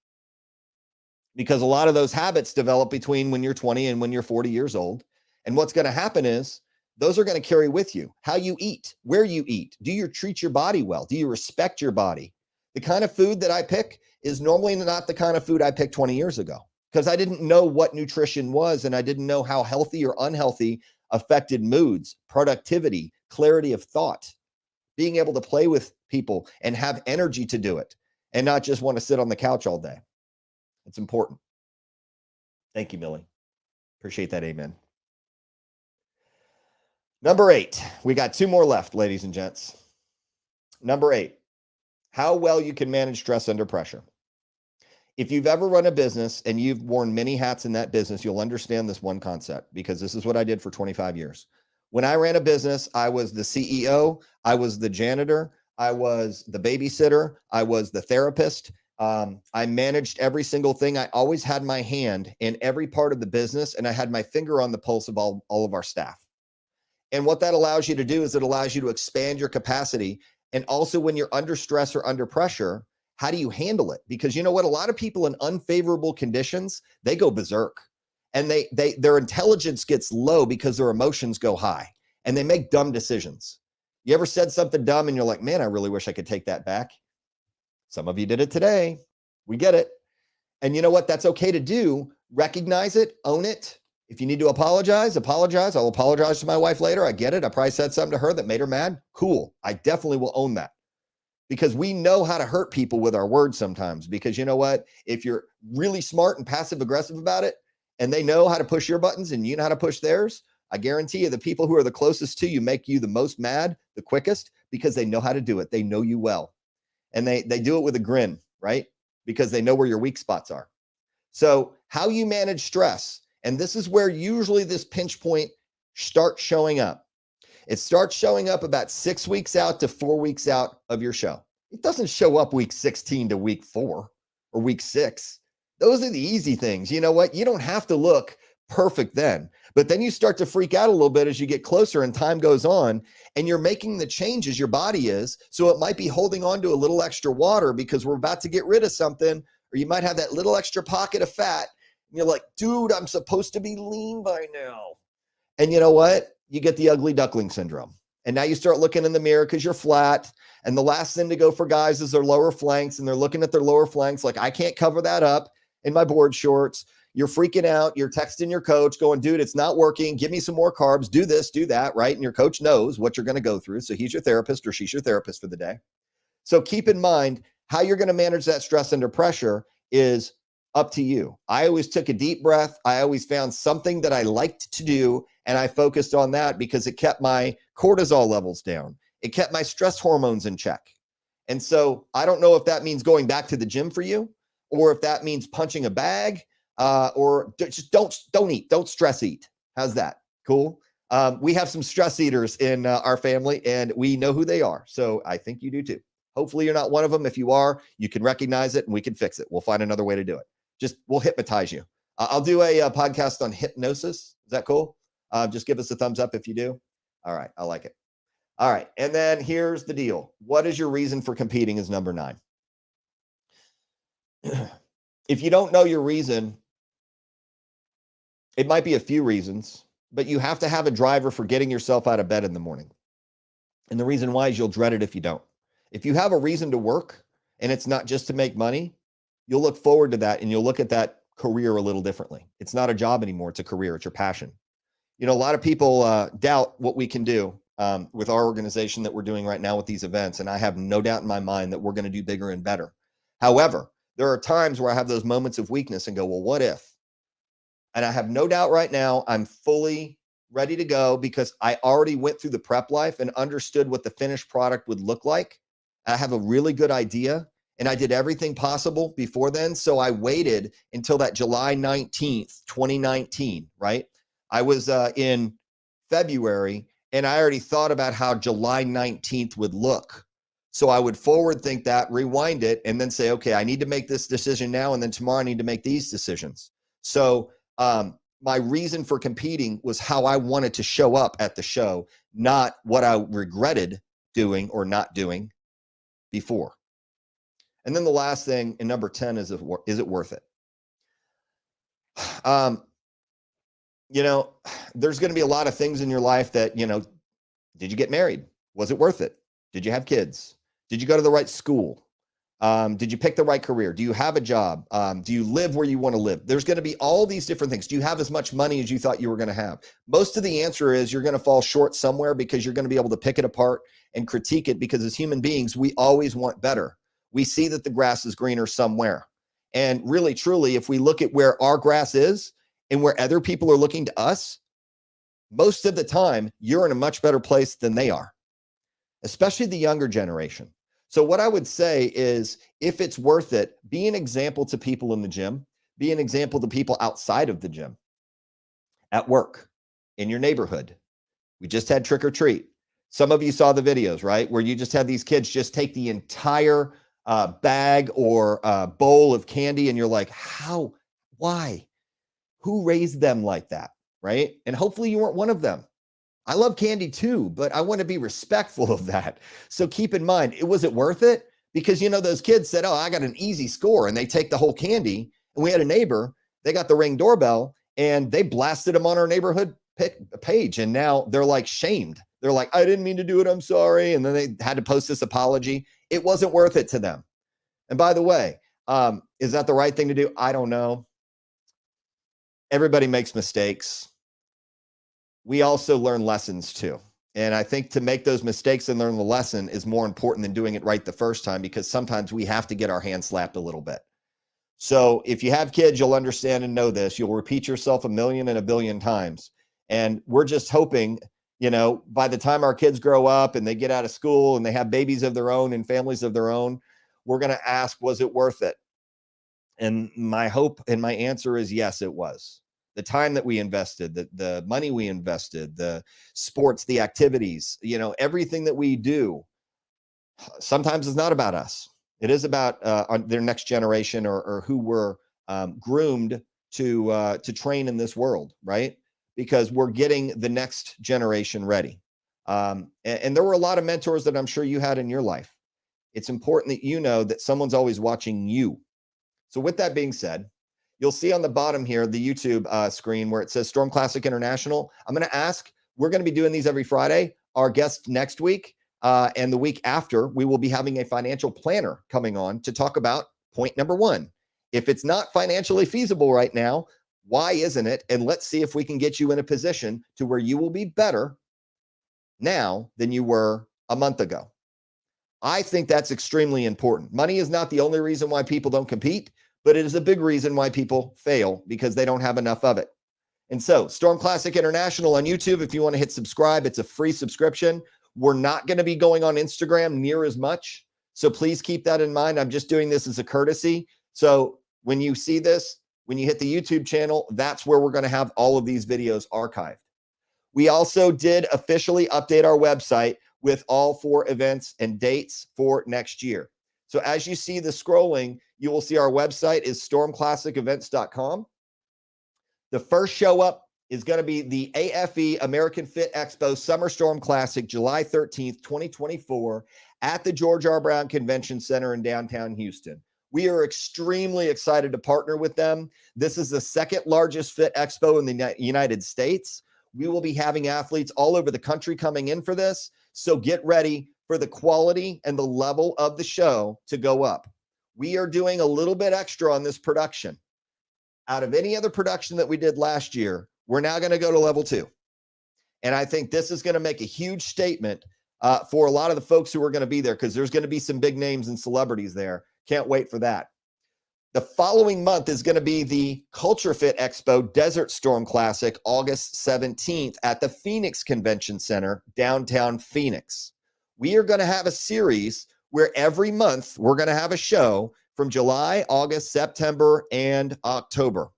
A: Because a lot of those habits develop between when you're 20 and when you're 40 years old. And what's going to happen is those are going to carry with you. How you eat, where you eat. Do you treat your body well? Do you respect your body? The kind of food that I pick is normally not the kind of food I picked 20 years ago because I didn't know what nutrition was and I didn't know how healthy or unhealthy affected moods, productivity, clarity of thought, being able to play with people and have energy to do it and not just want to sit on the couch all day. It's important. Thank you, Millie. Appreciate that. Amen. Number 8, we got 2 more left, ladies and gents. Number 8, how well you can manage stress under pressure. If you've ever run a business and you've worn many hats in that business, you'll understand this one concept because this is what I did for 25 years. When I ran a business, I was the CEO, I was the janitor, I was the babysitter, I was the therapist. I managed every single thing. I always had my hand in every part of the business and I had my finger on the pulse of all of our staff. And what that allows you to do is it allows you to expand your capacity. And also when you're under stress or under pressure, how do you handle it? Because you know what? A lot of people in unfavorable conditions, they go berserk and their intelligence gets low because their emotions go high and they make dumb decisions. You ever said something dumb and you're like, man, I really wish I could take that back. Some of you did it today. We get it. And you know what? That's okay to do. Recognize it, own it. If you need to apologize. I'll apologize to my wife later. I get it. I probably said something to her that made her mad. Cool. I definitely will own that, because we know how to hurt people with our words sometimes. Because you know what? If you're really smart and passive aggressive about it, and they know how to push your buttons and you know how to push theirs, I guarantee you the people who are the closest to you make you the most mad the quickest, because they know how to do it. They know you well. And they do it with a grin, right? Because they know where your weak spots are. So how you manage stress, and this is where usually this pinch point starts showing up. It starts showing up about 6 weeks out to 4 weeks out of your show. It doesn't show up week 16 to week 4 or week 6. Those are the easy things. You know what? You don't have to look perfect then, but then you start to freak out a little bit as you get closer and time goes on, and you're making the changes your body is. So it might be holding on to a little extra water because we're about to get rid of something, or you might have that little extra pocket of fat. And you're like, dude, I'm supposed to be lean by now. And you know what? You get the ugly duckling syndrome. And now you start looking in the mirror because you're flat. And the last thing to go for guys is their lower flanks. And they're looking at their lower flanks like, I can't cover that up in my board shorts. You're freaking out. You're texting your coach going, dude, it's not working. Give me some more carbs. Do this, do that, right? And your coach knows what you're going to go through. So he's your therapist, or she's your therapist for the day. So keep in mind how you're going to manage that stress under pressure is up to you. I always took a deep breath. I always found something that I liked to do, and I focused on that because it kept my cortisol levels down. It kept my stress hormones in check. And so I don't know if that means going back to the gym for you, or if that means punching a bag, or just don't eat. Don't stress eat. How's that? Cool. We have some stress eaters in our family, and we know who they are. So I think you do too. Hopefully you're not one of them. If you are, you can recognize it and we can fix it. We'll find another way to do it. We'll hypnotize you. I'll do a podcast on hypnosis. Is that cool? Just give us a thumbs up if you do. All right. I like it. All right. And then here's the deal. What is your reason for competing is number 9. If you don't know your reason, it might be a few reasons, but you have to have a driver for getting yourself out of bed in the morning. And the reason why is you'll dread it if you don't. If you have a reason to work and it's not just to make money, you'll look forward to that, and you'll look at that career a little differently. It's not a job anymore. It's a career. It's your passion. You know, a lot of people doubt what we can do with our organization that we're doing right now with these events. And I have no doubt in my mind that we're going to do bigger and better. However, there are times where I have those moments of weakness and go, well, what if? And I have no doubt right now I'm fully ready to go because I already went through the prep life and understood what the finished product would look like. I have a really good idea, and I did everything possible before then. So I waited until that July 19th, 2019, right? I was in February, and I already thought about how July 19th would look. So I would forward think that, rewind it, and then say, okay, I need to make this decision now, and then tomorrow I need to make these decisions. So my reason for competing was how I wanted to show up at the show, not what I regretted doing or not doing before. And then the last thing, and number 10, is it worth it? You know, there's going to be a lot of things in your life that, you know, did you get married? Was it worth it? Did you have kids? Did you go to the right school? Did you pick the right career? Do you have a job? Do you live where you want to live? There's going to be all these different things. Do you have as much money as you thought you were going to have? Most of the answer is you're going to fall short somewhere, because you're going to be able to pick it apart and critique it, because as human beings, we always want better. We see that the grass is greener somewhere. And really, truly, if we look at where our grass is and where other people are looking to us, most of the time, you're in a much better place than they are, especially the younger generation. So what I would say is, if it's worth it, be an example to people in the gym, be an example to people outside of the gym, at work, in your neighborhood. We just had trick or treat. Some of you saw the videos, right? Where you just had these kids just take the entire bag or bowl of candy, and you're like, how, why, who raised them like that, right? And hopefully you weren't one of them. I love candy too, but I want to be respectful of that. So keep in mind, was it worth it? Because, you know, those kids said, oh, I got an easy score, and they take the whole candy. And we had a neighbor, they got the Ring doorbell, and they blasted them on our neighborhood page. And now they're like shamed. They're like, I didn't mean to do it. I'm sorry. And then they had to post this apology. It wasn't worth it to them. And by the way, is that the right thing to do? I don't know. everybody makes mistakes. We also learn lessons too. And I think to make those mistakes and learn the lesson is more important than doing it right the first time, because sometimes we have to get our hands slapped a little bit. So if you have kids, you'll understand and know this. You'll repeat yourself a million and a billion times. And we're just hoping, by the time our kids grow up and they get out of school and they have babies of their own and families of their own, we're going to ask, was it worth it? And my hope and my answer is yes, it was. The time that we invested, the money we invested, the sports, the activities, everything that we do, sometimes it's not about us. It is about their next generation or who we're groomed to train in this world, right? Because we're getting the next generation ready. And there were a lot of mentors that I'm sure you had in your life. It's important that you know that someone's always watching you. So with that being said, you'll see on the bottom here, the YouTube screen where it says Storm Classic International. I'm going to ask, we're going to be doing these every Friday. Our guest next week and the week after, we will be having a financial planner coming on to talk about point number 1. If it's not financially feasible right now, why isn't it? And let's see if we can get you in a position to where you will be better now than you were a month ago. I think that's extremely important. Money is not the only reason why people don't compete, but it is a big reason why people fail, because they don't have enough of it. And so Storm Classic International on YouTube, if you want to hit subscribe, it's a free subscription. We're not going to be going on Instagram near as much. So please keep that in mind. I'm just doing this as a courtesy. So when you see this, when you hit the YouTube channel, that's where we're going to have all of these videos archived. We also did officially update our website with all 4 events and dates for next year. So as you see the scrolling, you will see our website is stormclassicevents.com. The first show up is going to be the AFE American Fit Expo Summer Storm Classic, July 13th, 2024 at the George R. Brown Convention Center in downtown Houston. We are extremely excited to partner with them. This is the second largest fit expo in the United States. We will be having athletes all over the country coming in for this. So get ready for the quality and the level of the show to go up. We are doing a little bit extra on this production. Out of any other production that we did last year, we're now going to go to level 2. And I think this is going to make a huge statement for a lot of the folks who are going to be there, because there's going to be some big names and celebrities there. Can't wait for that. The following month is going to be the Culture Fit Expo Desert Storm Classic, August 17th at the Phoenix Convention Center, downtown Phoenix. We are going to have a series where every month we're going to have a show from July, August, September, and October.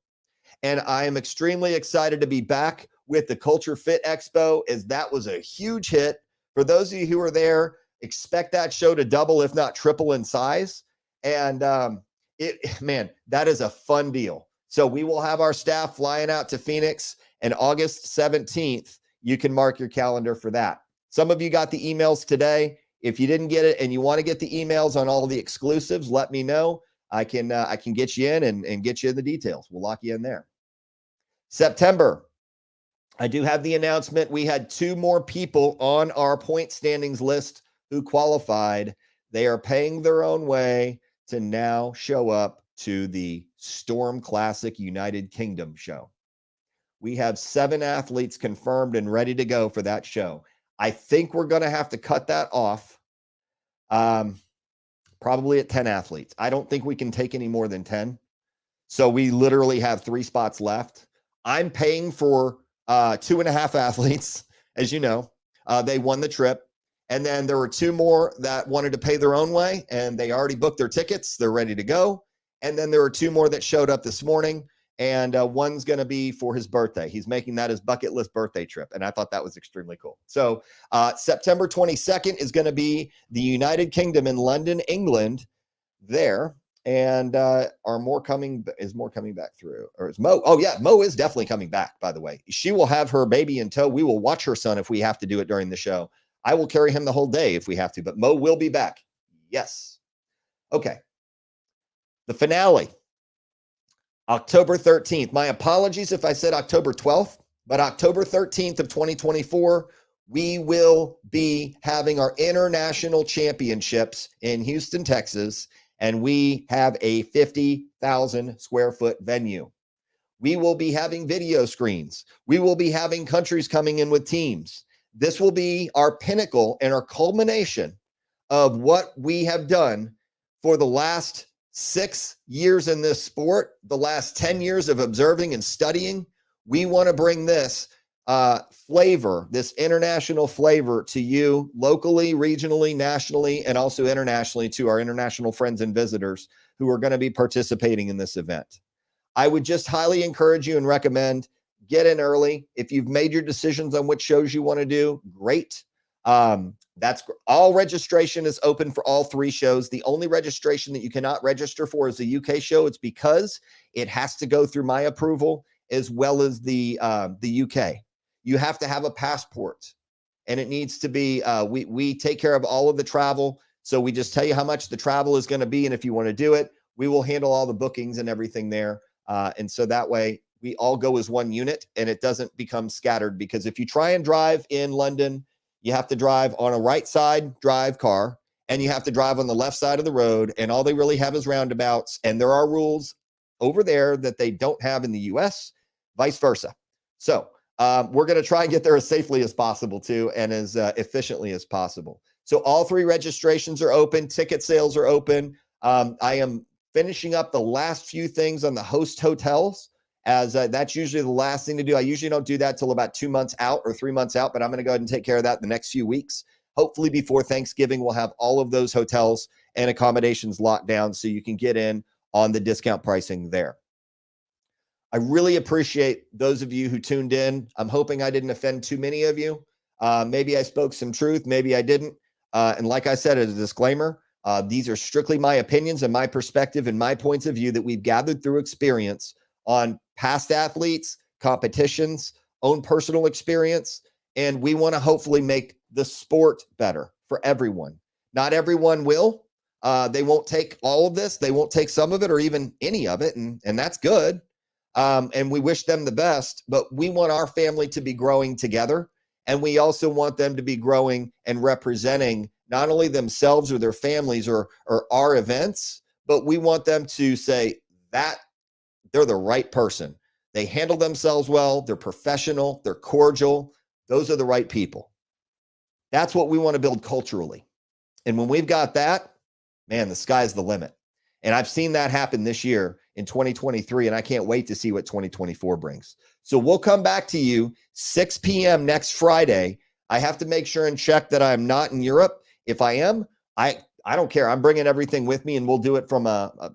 A: And I am extremely excited to be back with the Culture Fit Expo, as that was a huge hit. For those of you who are there, expect that show to double, if not triple in size. And that is a fun deal. So we will have our staff flying out to Phoenix, and August 17th, you can mark your calendar for that. Some of you got the emails today. If you didn't get it and you want to get the emails on all of the exclusives, let me know. I can get you in and get you in the details. We'll lock you in there. September, I do have the announcement. We had 2 more people on our point standings list who qualified. They are paying their own way to now show up to the Storm Classic United Kingdom show. We have 7 athletes confirmed and ready to go for that show. I think we're going to have to cut that off probably at 10 athletes. I don't think we can take any more than 10. So we literally have 3 spots left. I'm paying for 2.5 athletes, as you know. They won the trip. And then there were 2 more that wanted to pay their own way, and they already booked their tickets. They're ready to go. And then there were 2 more that showed up this morning, and one's going to be for his birthday. He's making that his bucket list birthday trip, and I thought that was extremely cool. So September 22nd is going to be the United Kingdom in London, England there. And is more coming back through, or is Mo? Oh yeah, Mo is definitely coming back, by the way. She will have her baby in tow. We will watch her son if we have to do it during the show. I will carry him the whole day if we have to, but Mo will be back. Yes. Okay. The finale, October 13th. My apologies if I said October 12th, but October 13th of 2024, we will be having our international championships in Houston, Texas, and we have a 50,000 square foot venue. We will be having video screens. We will be having countries coming in with teams. This will be our pinnacle and our culmination of what we have done for the last 6 years in this sport, the last 10 years of observing and studying. We want to bring this flavor, this international flavor to you locally, regionally, nationally, and also internationally to our international friends and visitors who are going to be participating in this event. I would just highly encourage you and recommend get in early. If you've made your decisions on which shows you want to do, great. That's all registration is open for all 3 shows. The only registration that you cannot register for is the UK show. It's because it has to go through my approval as well as the UK. You have to have a passport, and it needs to be. We take care of all of the travel, so we just tell you how much the travel is going to be, and if you want to do it, we will handle all the bookings and everything there. And so that way we all go as one unit, and it doesn't become scattered. Because if you try and drive in London, you have to drive on a right side drive car, and you have to drive on the left side of the road, and all they really have is roundabouts. And there are rules over there that they don't have in the US, vice versa. So we're going to try and get there as safely as possible too, and as efficiently as possible. So all 3 registrations are open. Ticket sales are open. I am finishing up the last few things on the host hotels, as that's usually the last thing to do. I usually don't do that till about 2 months out or 3 months out, but I'm going to go ahead and take care of that the next few weeks. Hopefully before Thanksgiving, we'll have all of those hotels and accommodations locked down so you can get in on the discount pricing there. I really appreciate those of you who tuned in. I'm hoping I didn't offend too many of you. Maybe I spoke some truth, maybe I didn't. And like I said, as a disclaimer, these are strictly my opinions and my perspective and my points of view that we've gathered through experience on past athletes, competitions, own personal experience. And we want to hopefully make the sport better for everyone. Not everyone will. They won't take all of this. They won't take some of it or even any of it. And that's good. And we wish them the best, but we want our family to be growing together. And we also want them to be growing and representing not only themselves or their families or our events, but we want them to say that they're the right person. They handle themselves well. They're professional. They're cordial. Those are the right people. That's what we want to build culturally. And when we've got that, man, the sky's the limit. And I've seen that happen this year in 2023, and I can't wait to see what 2024 brings. So we'll come back to you 6 p.m. next Friday. I have to make sure and check that I'm not in Europe. If I am, I don't care. I'm bringing everything with me, and we'll do it from a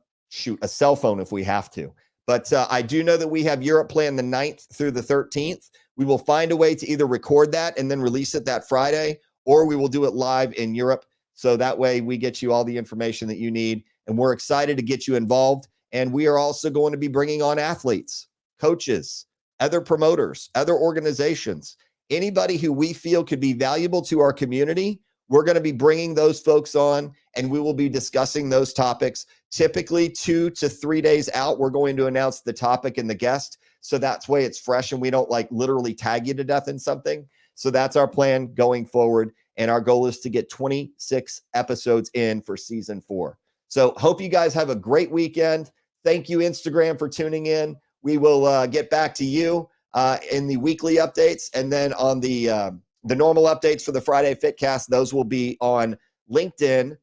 A: cell phone if we have to. But I do know that we have Europe planned the 9th through the 13th. We will find a way to either record that and then release it that Friday, or we will do it live in Europe. So that way we get you all the information that you need. And we're excited to get you involved. And we are also going to be bringing on athletes, coaches, other promoters, other organizations, anybody who we feel could be valuable to our community. We're going to be bringing those folks on, and we will be discussing those topics. Typically 2 to 3 days out, we're going to announce the topic and the guest. So that's why it's fresh and we don't like literally tag you to death in something. So that's our plan going forward. And our goal is to get 26 episodes in for season 4. So hope you guys have a great weekend. Thank you, Instagram, for tuning in. We will get back to you in the weekly updates, and then on the normal updates for the Friday Fitcast. Those will be on LinkedIn,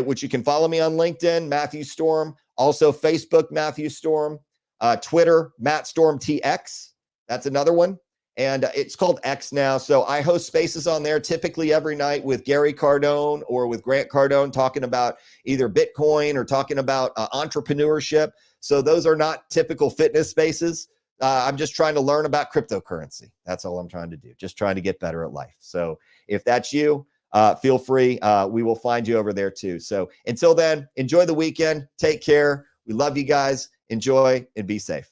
A: which you can follow me on LinkedIn, Matthew Storm. Also Facebook, Matthew Storm. Twitter, Matt Storm TX. That's another one. And it's called X now. So I host spaces on there typically every night with Gary Cardone or with Grant Cardone, talking about either Bitcoin or talking about entrepreneurship. So those are not typical fitness spaces. I'm just trying to learn about cryptocurrency. That's all I'm trying to do. Just trying to get better at life. So if that's you, feel free. We will find you over there too. So until then, enjoy the weekend. Take care. We love you guys. Enjoy and be safe.